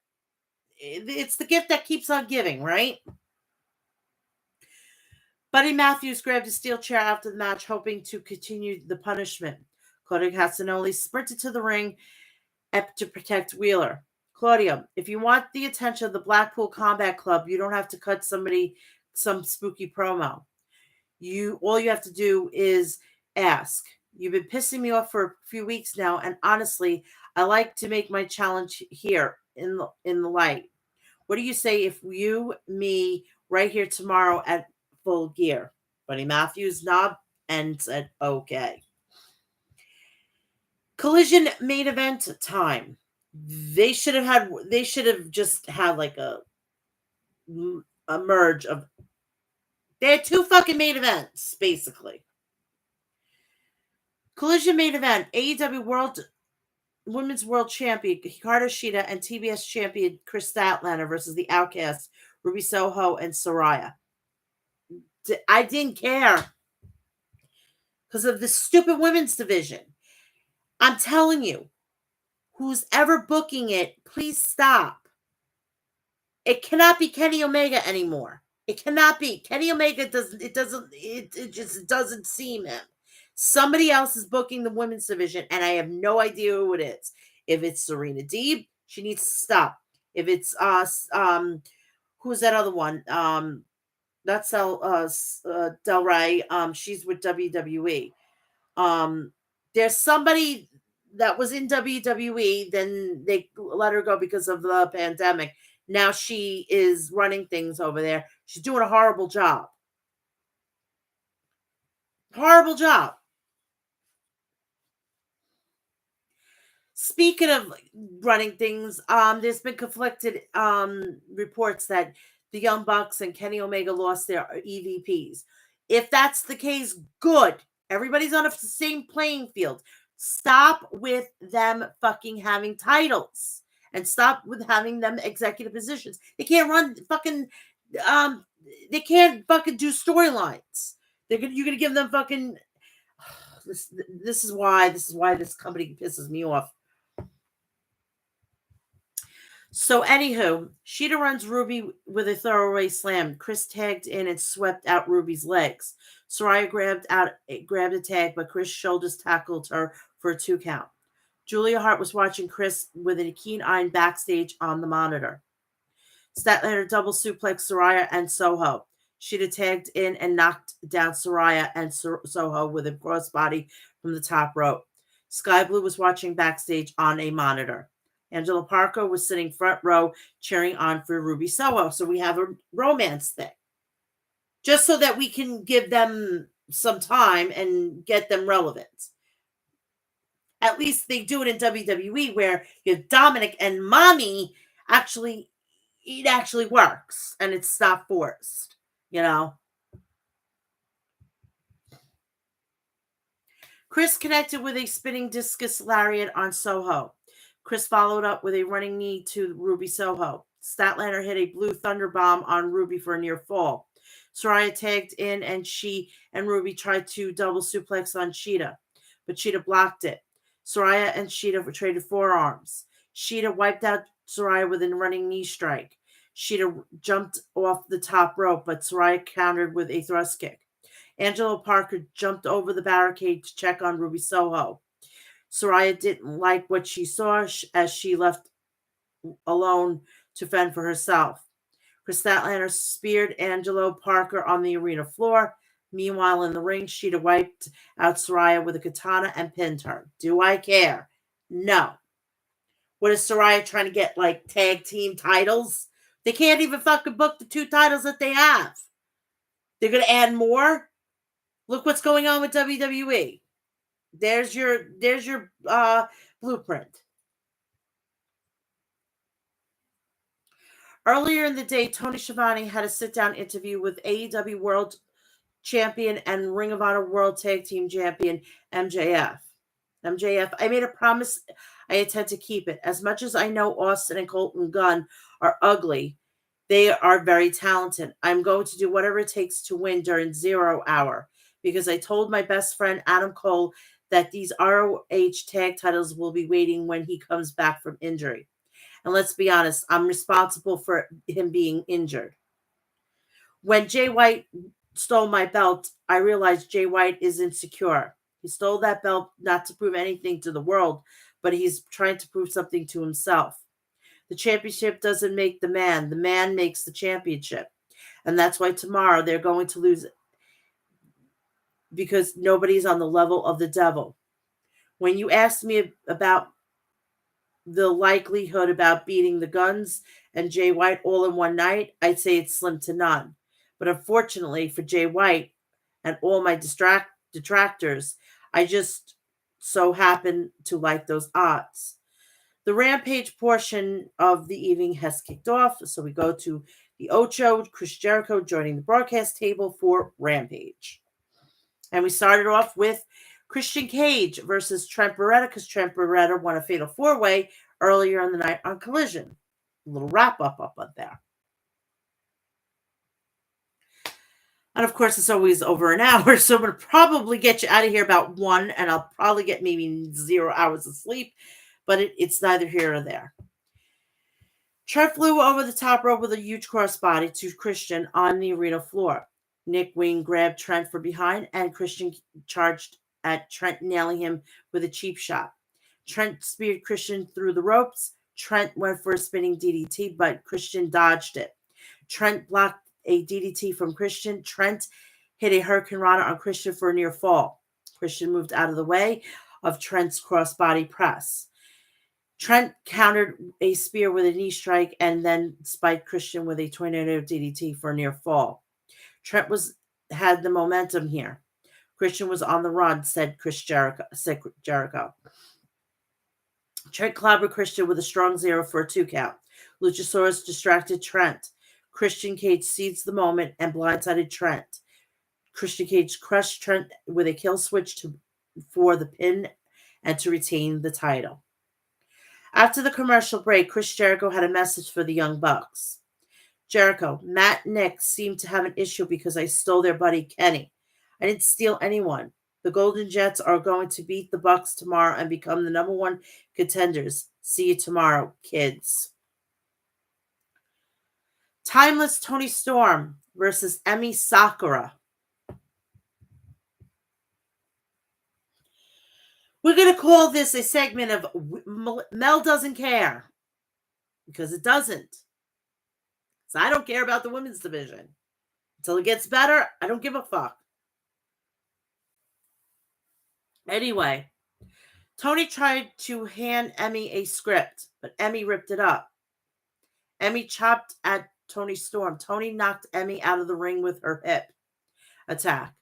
It's the gift that keeps on giving, right? Buddy Matthews grabbed a steel chair after the match, hoping to continue the punishment. Claudio Castagnoli sprinted to the ring to protect Wheeler. Claudio, if you want the attention of the Blackpool Combat Club, you don't have to cut some spooky promo. All you have to do is ask. You've been pissing me off for a few weeks now, and honestly, I like to make my challenge here in the light. What do you say if me, right here tomorrow at Full Gear? Buddy Matthews nodded and said, okay. Collision main event time. They should have just had like a merge of. They had two fucking main events, basically. Collision main event: AEW Women's World Champion Hikaru Shida and TBS Champion Chris Statlander versus the Outcasts Ruby Soho and Saraya. I didn't care because of the stupid women's division. I'm telling you, who's ever booking it, please stop. It cannot be Kenny Omega anymore. It cannot be. Kenny Omega it just doesn't seem him. Somebody else is booking the women's division, and I have no idea who it is. If it's Serena Deeb, she needs to stop. If it's who's that other one? That's Del Rey. She's with WWE. There's somebody that was in WWE, then they let her go because of the pandemic. Now she is running things over there. She's doing a horrible job. Horrible job. Speaking of running things, there's been conflicted reports that the Young Bucks and Kenny Omega lost their EVPs. If that's the case, good. Everybody's on the same playing field. Stop with them fucking having titles and stop with having them executive positions. They can't run fucking they can't fucking do storylines. You're gonna give them fucking this is why this company pisses me off. So, anywho, Shida runs Ruby with a throwaway slam. Chris tagged in and swept out Ruby's legs. Saraya grabbed a tag, but Chris shoulders tackled her for a 2 count. Julia Hart was watching Chris with a keen eye backstage on the monitor. Statlander double suplex Saraya and Soho. Shida tagged in and knocked down Saraya and Soho with a crossbody from the top rope. Sky Blue was watching backstage on a monitor. Angela Parker was sitting front row cheering on for Ruby Soho. So we have a romance thing. Just so that we can give them some time and get them relevant. At least they do it in WWE where you have Dominic and Mommy actually, it actually works and it's not forced, you know? Chris connected with a spinning discus lariat on Soho. Chris followed up with a running knee to Ruby Soho. Statlander hit a blue thunder bomb on Ruby for a near fall. Saraya tagged in and she and Ruby tried to double suplex on Sheeta, but Sheeta blocked it. Saraya and Sheeta traded forearms. Sheeta wiped out Saraya with a running knee strike. Sheeta jumped off the top rope, but Saraya countered with a thrust kick. Angela Parker jumped over the barricade to check on Ruby Soho. Saraya didn't like what she saw as she left alone to fend for herself. Chris Statlander speared Angelo Parker on the arena floor. Meanwhile, in the ring, Sheeta wiped out Saraya with a katana and pinned her. Do I care? No. What is Saraya trying to get, like, tag team titles? They can't even fucking book the 2 titles that they have. They're going to add more? Look what's going on with WWE. There's your blueprint. Earlier in the day, Tony Schiavone had a sit-down interview with AEW World Champion and Ring of Honor World Tag Team Champion MJF. I made a promise I intend to keep it. As much as I know Austin and Colton Gunn are ugly, they are very talented. I'm going to do whatever it takes to win during 0 hour because I told my best friend Adam Cole that these ROH tag titles will be waiting when he comes back from injury. And let's be honest, I'm responsible for him being injured. When Jay White stole my belt, I realized Jay White is insecure. He stole that belt not to prove anything to the world, but he's trying to prove something to himself. The championship doesn't make the man makes the championship. And that's why tomorrow they're going to lose because nobody's on the level of the devil. When you asked me about the likelihood about beating the Guns and Jay White all in one night, I'd say it's slim to none. But unfortunately for Jay White and all my detractors, I just so happen to like those odds. The Rampage portion of the evening has kicked off, so we go to the Ocho, Chris Jericho joining the broadcast table for Rampage. And we started off with Christian Cage versus Trent Beretta because Trent Beretta won a fatal 4-way earlier in the night on Collision. A little wrap-up on there. And of course, it's always over an hour, so I'm going to probably get you out of here about 1, and I'll probably get maybe 0 hours of sleep, but it's neither here nor there. Trent flew over the top rope with a huge crossbody to Christian on the arena floor. Nick Wayne grabbed Trent from behind, and Christian charged at Trent, nailing him with a cheap shot. Trent speared Christian through the ropes. Trent went for a spinning DDT, but Christian dodged it. Trent blocked a DDT from Christian. Trent hit a Hurricane Rana on Christian for a near fall. Christian moved out of the way of Trent's crossbody press. Trent countered a spear with a knee strike and then spiked Christian with a tornado DDT for a near fall. Trent had the momentum here. Christian was on the run, said Jericho. Trent clobbered Christian with a strong 0 for a 2 count. Luchasaurus distracted Trent. Christian Cage seized the moment and blindsided Trent. Christian Cage crushed Trent with a kill switch for the pin and to retain the title. After the commercial break, Chris Jericho had a message for the Young Bucks. Jericho, Matt and Nick seem to have an issue because I stole their buddy Kenny. I didn't steal anyone. The Golden Jets are going to beat the Bucks tomorrow and become the number 1 contenders. See you tomorrow, kids. Timeless Tony Storm versus Emi Sakura. We're going to call this a segment of Mel Doesn't Care. Because it doesn't. So I don't care about the women's division. Until it gets better, I don't give a fuck. Anyway, Tony tried to hand Emmy a script, but Emmy ripped it up. Emmy chopped at Tony's storm. Tony knocked Emmy out of the ring with her hip attack.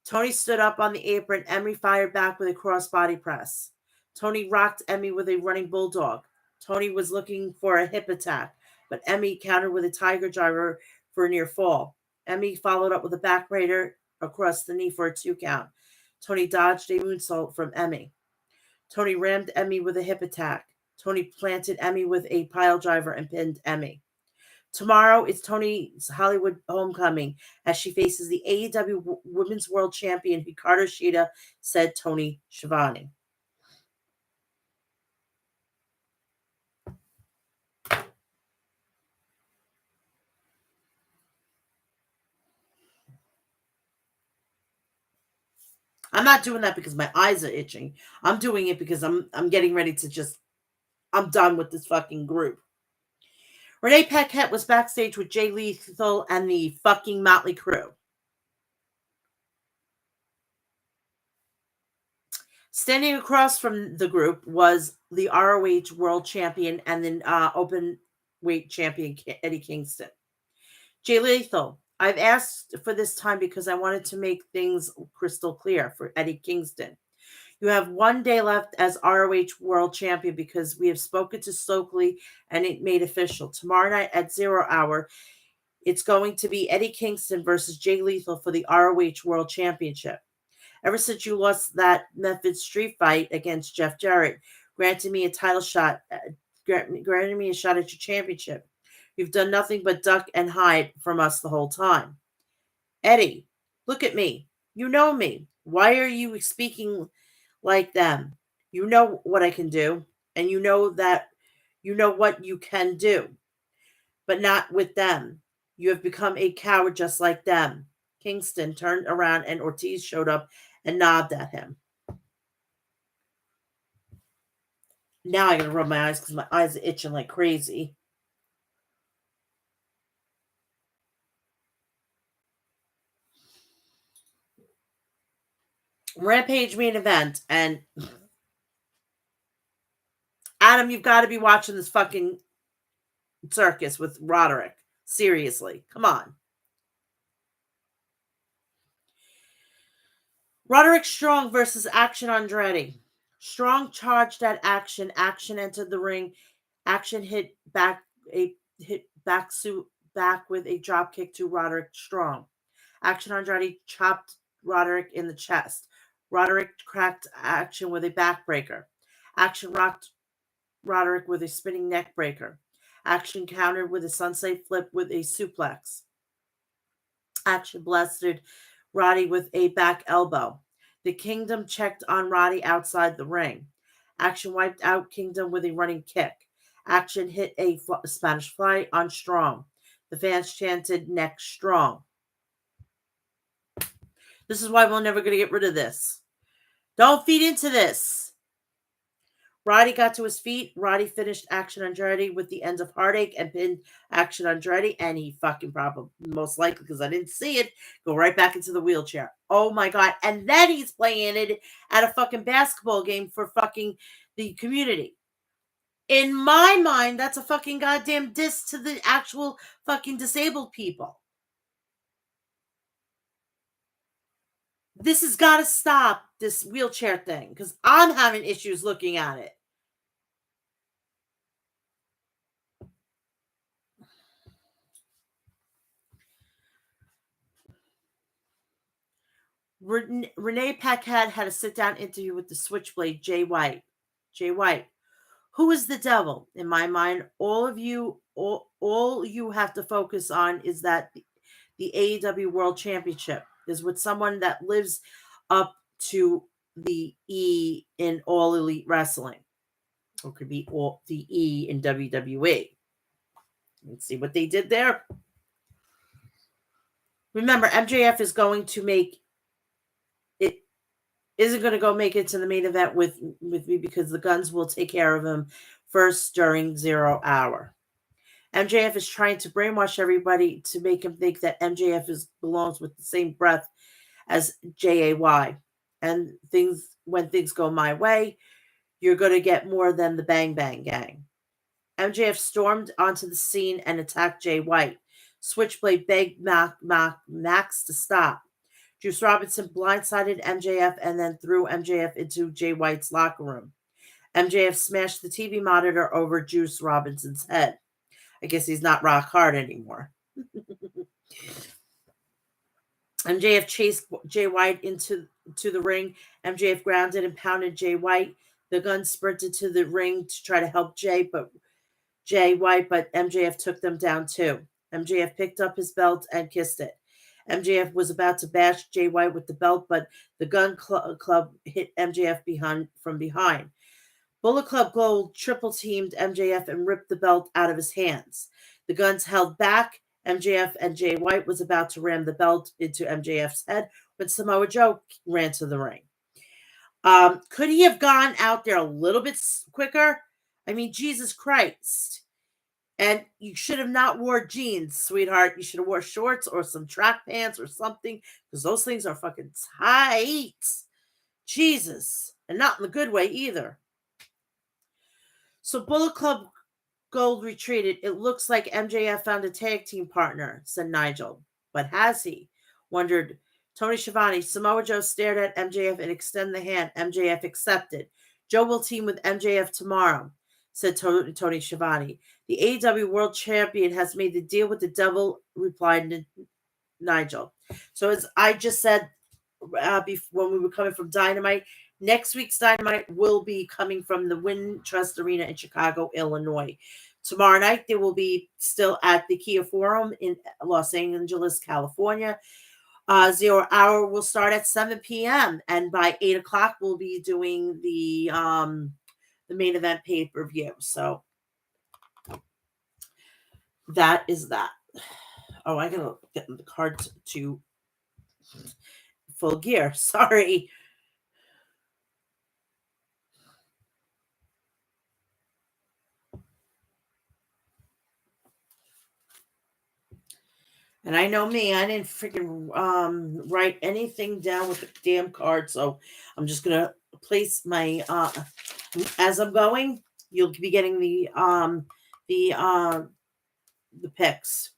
Tony stood up on the apron. Emmy fired back with a crossbody press. Tony rocked Emmy with a running bulldog. Tony was looking for a hip attack, but Emmy countered with a tiger driver for a near fall. Emmy followed up with a backbreaker across the knee for a 2 count. Tony dodged a moonsault from Emmy. Tony rammed Emmy with a hip attack. Tony planted Emmy with a pile driver and pinned Emmy. Tomorrow is Tony's Hollywood homecoming as she faces the AEW Women's World Champion Hikaru Shida, said Tony Schiavone. I'm not doing that because my eyes are itching. I'm doing it because I'm getting ready to just I'm done with this fucking group. Renee Paquette was backstage with Jay Lethal and the fucking Motley Crew. Standing across from the group was the ROH World Champion and the Open Weight Champion Eddie Kingston. Jay Lethal, I've asked for this time because I wanted to make things crystal clear for Eddie Kingston. You have 1 day left as ROH World Champion because we have spoken to Stokely and it made official. Tomorrow night at 0 hour, it's going to be Eddie Kingston versus Jay Lethal for the ROH World Championship. Ever since you lost that Memphis Street fight against Jeff Jarrett, granted me a title shot, granted me a shot at your championship. You've done nothing but duck and hide from us the whole time. Eddie, look at me. You know me. Why are you speaking like them? You know what I can do, and you know what you can do, but not with them. You have become a coward just like them. Kingston turned around and Ortiz showed up and nodded at him. Now I gotta rub my eyes because my eyes are itching like crazy. Rampage main event, and Adam, you've got to be watching this fucking circus with Roderick. Seriously, come on. Roderick Strong versus Action Andretti. Strong charged at Action. Action entered the ring. Action hit back with a drop kick to Roderick Strong. Action Andretti chopped Roderick in the chest. Roderick cracked Action with a backbreaker. Action rocked Roderick with a spinning neck breaker. Action countered with a sunset flip with a suplex. Action blasted Roddy with a back elbow. The Kingdom checked on Roddy outside the ring. Action wiped out Kingdom with a running kick. Action hit a Spanish fly on Strong. The fans chanted next Strong. This is why we're never going to get rid of this. Don't feed into this. Roddy got to his feet. Roddy finished Action Andretti with the end of Heartache and pinned Action Andretti, and he fucking probably, most likely, because I didn't see it, go right back into the wheelchair. Oh my God. And then he's playing it at a fucking basketball game for fucking the community. In my mind, that's a fucking goddamn diss to the actual fucking disabled people. This has got to stop, this wheelchair thing, because I'm having issues looking at it. Renee Paquette had a sit-down interview with the Switchblade, Jay White. Jay White, who is the devil? In my mind, all you have to focus on is that the AEW World Championship is with someone that lives up to the E in All Elite Wrestling. Or could be all the E in WWE. Let's see what they did there. Remember, MJF is going to make it isn't going to go make it to the main event with me because the Guns will take care of him first during 0 hour. MJF is trying to brainwash everybody to make him think that MJF belongs with the same breath as JAY. And when things go my way, You're going to get more than the Bang Bang Gang. MJF stormed onto the scene and attacked Jay White. Switchblade begged Max to stop. Juice Robinson blindsided MJF and then threw MJF into Jay White's locker room. MJF smashed the TV monitor over Juice Robinson's head. I guess he's not rock hard anymore. MJF chased Jay White into the ring. MJF grounded and pounded Jay White. The Gun sprinted to the ring to try to help Jay White, but MJF took them down too. MJF picked up his belt and kissed it. MJF was about to bash Jay White with the belt, but the Gun Club hit MJF from behind. Bullet Club Gold triple teamed MJF and ripped the belt out of his hands. The Guns held back. MJF and Jay White was about to ram the belt into MJF's head when Samoa Joe ran to the ring. Could he have gone out there a little bit quicker? I mean, Jesus Christ. And you should have not wore jeans, sweetheart. You should have wore shorts or some track pants or something, because those things are fucking tight. Jesus. And not in the good way either. So Bullet Club Gold retreated. It looks like MJF found a tag team partner, said Nigel. But has he? Wondered Tony Schiavone. Samoa Joe stared at MJF and extended the hand. MJF accepted. Joe will team with MJF tomorrow, said Tony Schiavone. The AEW World Champion has made the deal with the devil, replied Nigel. So as I just said when we were coming from Dynamite, next week's Dynamite will be coming from the Wintrust Arena in Chicago, Illinois. Tomorrow night, they will be still at the Kia Forum in Los Angeles, California. 0 Hour will start at 7 p.m. And by 8 o'clock, we'll be doing the main event pay-per-view. So that is that. Oh, I gotta get the card to full gear. Sorry. And I know me, I didn't freaking write anything down with the damn card, so I'm just gonna place my as I'm going. You'll be getting the picks.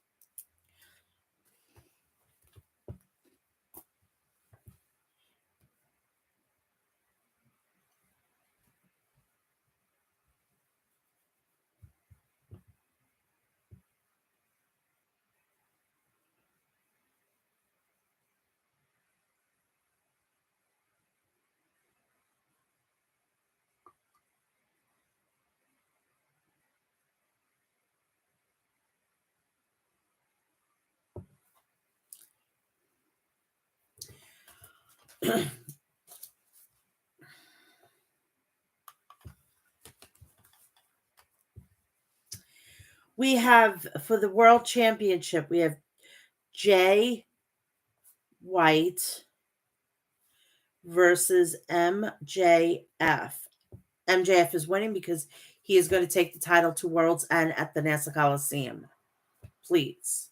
We have, for the World Championship, we have Jay White versus MJF. MJF is winning because he is going to take the title to Worlds and at the Nassau Coliseum. Please.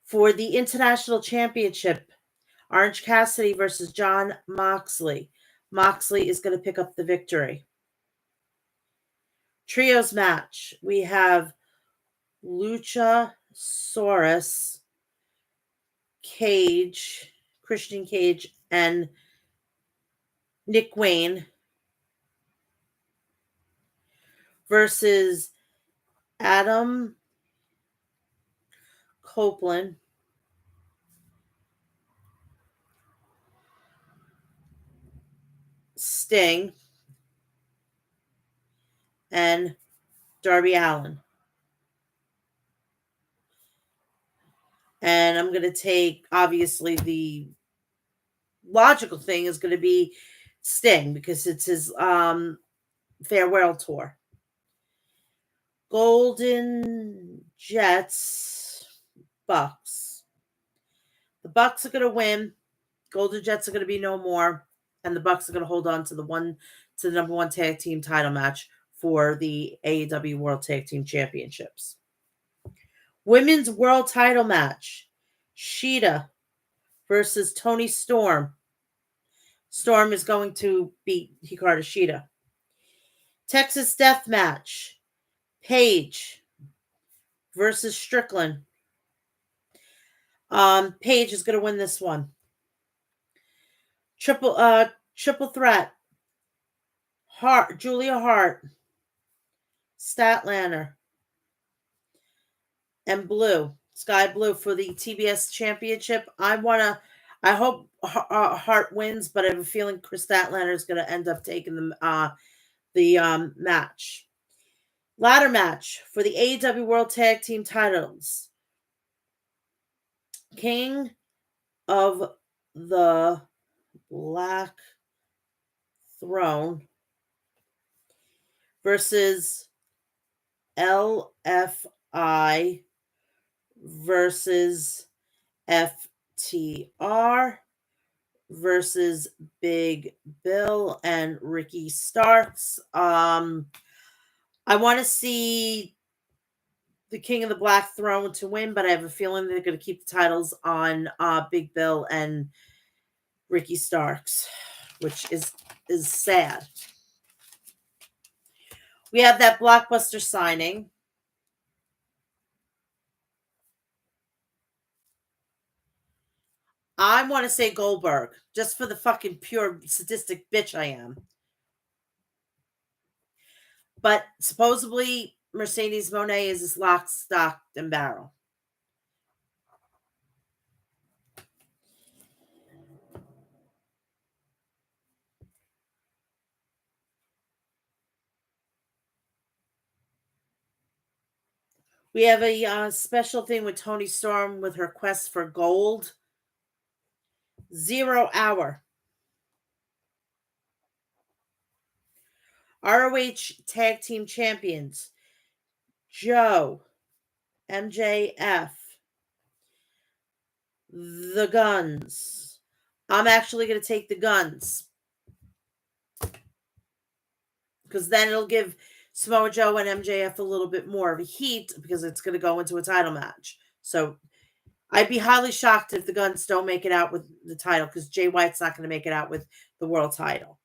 For the International Championship, Orange Cassidy versus Jon Moxley. Moxley is going to pick up the victory. Trios match. We have Luchasaurus, Cage, Christian Cage, and Nick Wayne versus Adam Copeland, Sting, and Darby Allin. And I'm going to take, obviously, the logical thing is going to be Sting because it's his farewell tour. Golden Jets, Bucks. The Bucks are going to win. Golden Jets are going to be no more. And the Bucks are going to hold on to the number one tag team title match for the AEW World Tag Team Championships. Women's World Title match. Shida versus Tony Storm. Storm is going to beat Hikaru Shida. Texas Death Match. Paige versus Strickland. Paige is going to win this one. Triple threat. Julia Hart, Statlander, and Sky Blue for the TBS Championship. I hope Hart wins, but I have a feeling Chris Statlander is going to end up taking the match. Ladder match for the AEW World Tag Team titles. King of the Black Throne versus LFI versus FTR versus Big Bill and Ricky Starks. I want to see the King of the Black Throne to win, but I have a feeling they're going to keep the titles on Big Bill and Ricky Starks, which is sad. We have that Blockbuster signing. I want to say Goldberg, just for the fucking pure sadistic bitch I am. But supposedly Mercedes Moné is his lock, stock, and barrel. We have a special thing with Toni Storm with her quest for gold. 0 hour. ROH Tag Team Champions. Joe. MJF. The Guns. I'm actually going to take the Guns. Because then it'll give Samoa Joe and MJF a little bit more of a heat because it's going to go into a title match. So I'd be highly shocked if the Guns don't make it out with the title because Jay White's not going to make it out with the world title.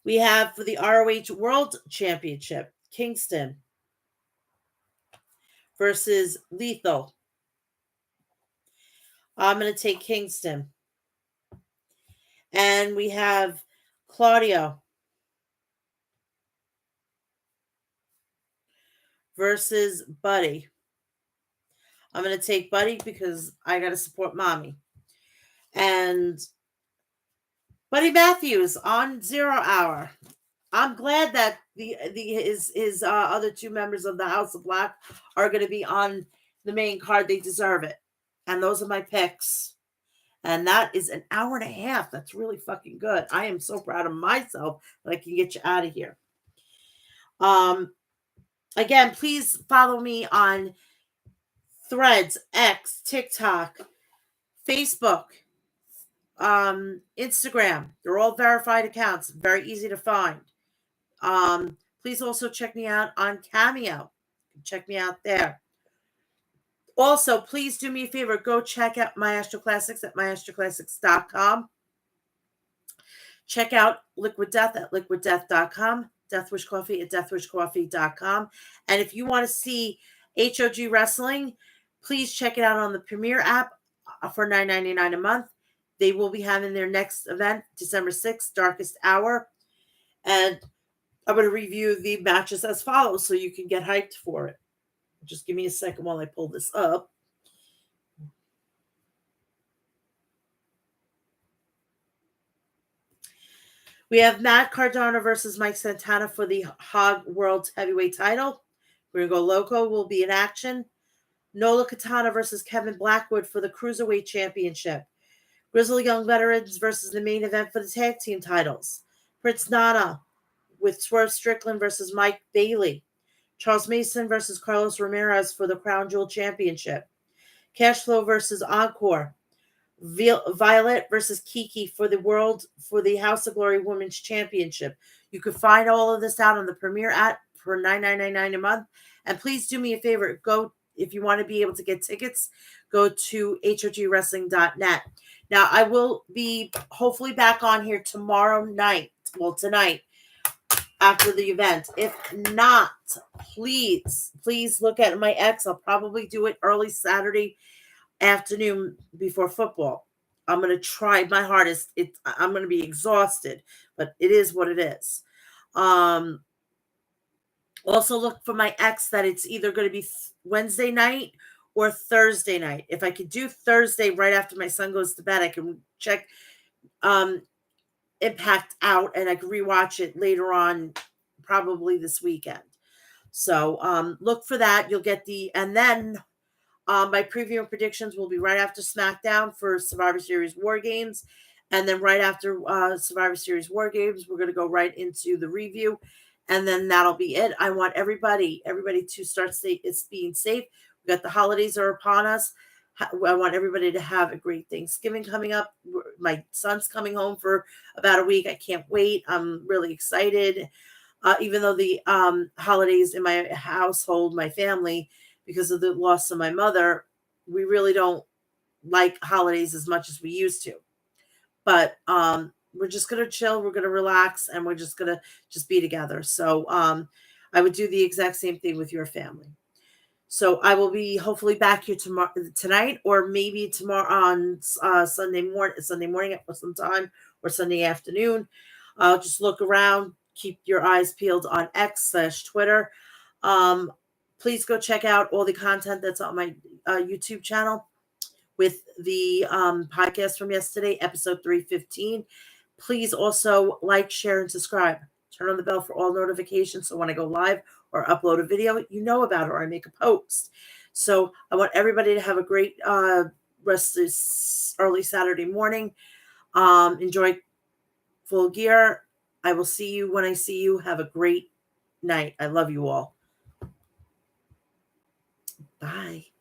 We have for the ROH World Championship, Kingston versus Lethal. I'm going to take Kingston. And we have Claudio versus Buddy. I'm going to take Buddy because I got to support Mommy. And Buddy Matthews on 0 hour. I'm glad that his other two members of the House of Black are going to be on the main card. They deserve it. And those are my picks. And that is an hour and a half. That's really fucking good. I am so proud of myself that I can get you out of here. Again, please follow me on Threads, X, TikTok, Facebook, Instagram. They're all verified accounts. Very easy to find. Please also check me out on Cameo. Check me out there. Also, please do me a favor. Go check out Maestro Classics at maestroclassics.com. Check out Liquid Death at liquiddeath.com. Deathwish Coffee at deathwishcoffee.com. And if you want to see HOG Wrestling, please check it out on the Premier app for $9.99 a month. They will be having their next event, December 6th, Darkest Hour. And I'm going to review the matches as follows so you can get hyped for it. Just give me a second while I pull this up. We have Matt Cardona versus Mike Santana for the Hog World Heavyweight title. We're going to go loco. Will be in action. Nola Katana versus Kevin Blackwood for the Cruiserweight Championship. Grizzly Young Veterans versus the main event for the tag team titles. Prince Nana with Swerve Strickland versus Mike Bailey. Charles Mason versus Carlos Ramirez for the Crown Jewel Championship. Cashflow versus Encore. Violet versus Kiki for the House of Glory Women's Championship. You can find all of this out on the Premier app for $9.99 a month. And please do me a favor, go if you want to be able to get tickets, go to hogwrestling.net. Now, I will be hopefully back on here tomorrow night. Well, tonight after the event. If not, please look at my X. I'll probably do it early Saturday afternoon before football. I'm going to try my hardest. I'm going to be exhausted, but it is what it is. Also look for my X that it's either going to be Wednesday night or Thursday night. If I could do Thursday right after my son goes to bed, I can check Impact out and I can rewatch it later on, probably this weekend. So look for that. You'll get and then my preview and predictions will be right after SmackDown for Survivor Series War Games. And then right after Survivor Series War Games, we're going to go right into the review. And then that'll be it. I want everybody to start being safe. We got the holidays are upon us. I want everybody to have a great Thanksgiving coming up. My son's coming home for about a week. I can't wait. I'm really excited. Even though the holidays in my household, my family, because of the loss of my mother, we really don't like holidays as much as we used to. But we're just going to chill. We're going to relax, and we're just going to be together. So I would do the exact same thing with your family. So I will be hopefully back here tonight, or maybe tomorrow on Sunday morning at some time, or Sunday afternoon. Just look around. Keep your eyes peeled on X/Twitter. Please go check out all the content that's on my YouTube channel with the podcast from yesterday, episode 315. Please also like, share, and subscribe. Turn on the bell for all notifications so when I go live or upload a video, you know about it, or I make a post. So I want everybody to have a great rest of this early Saturday morning. Enjoy Full Gear. I will see you when I see you. Have a great night. I love you all. Bye.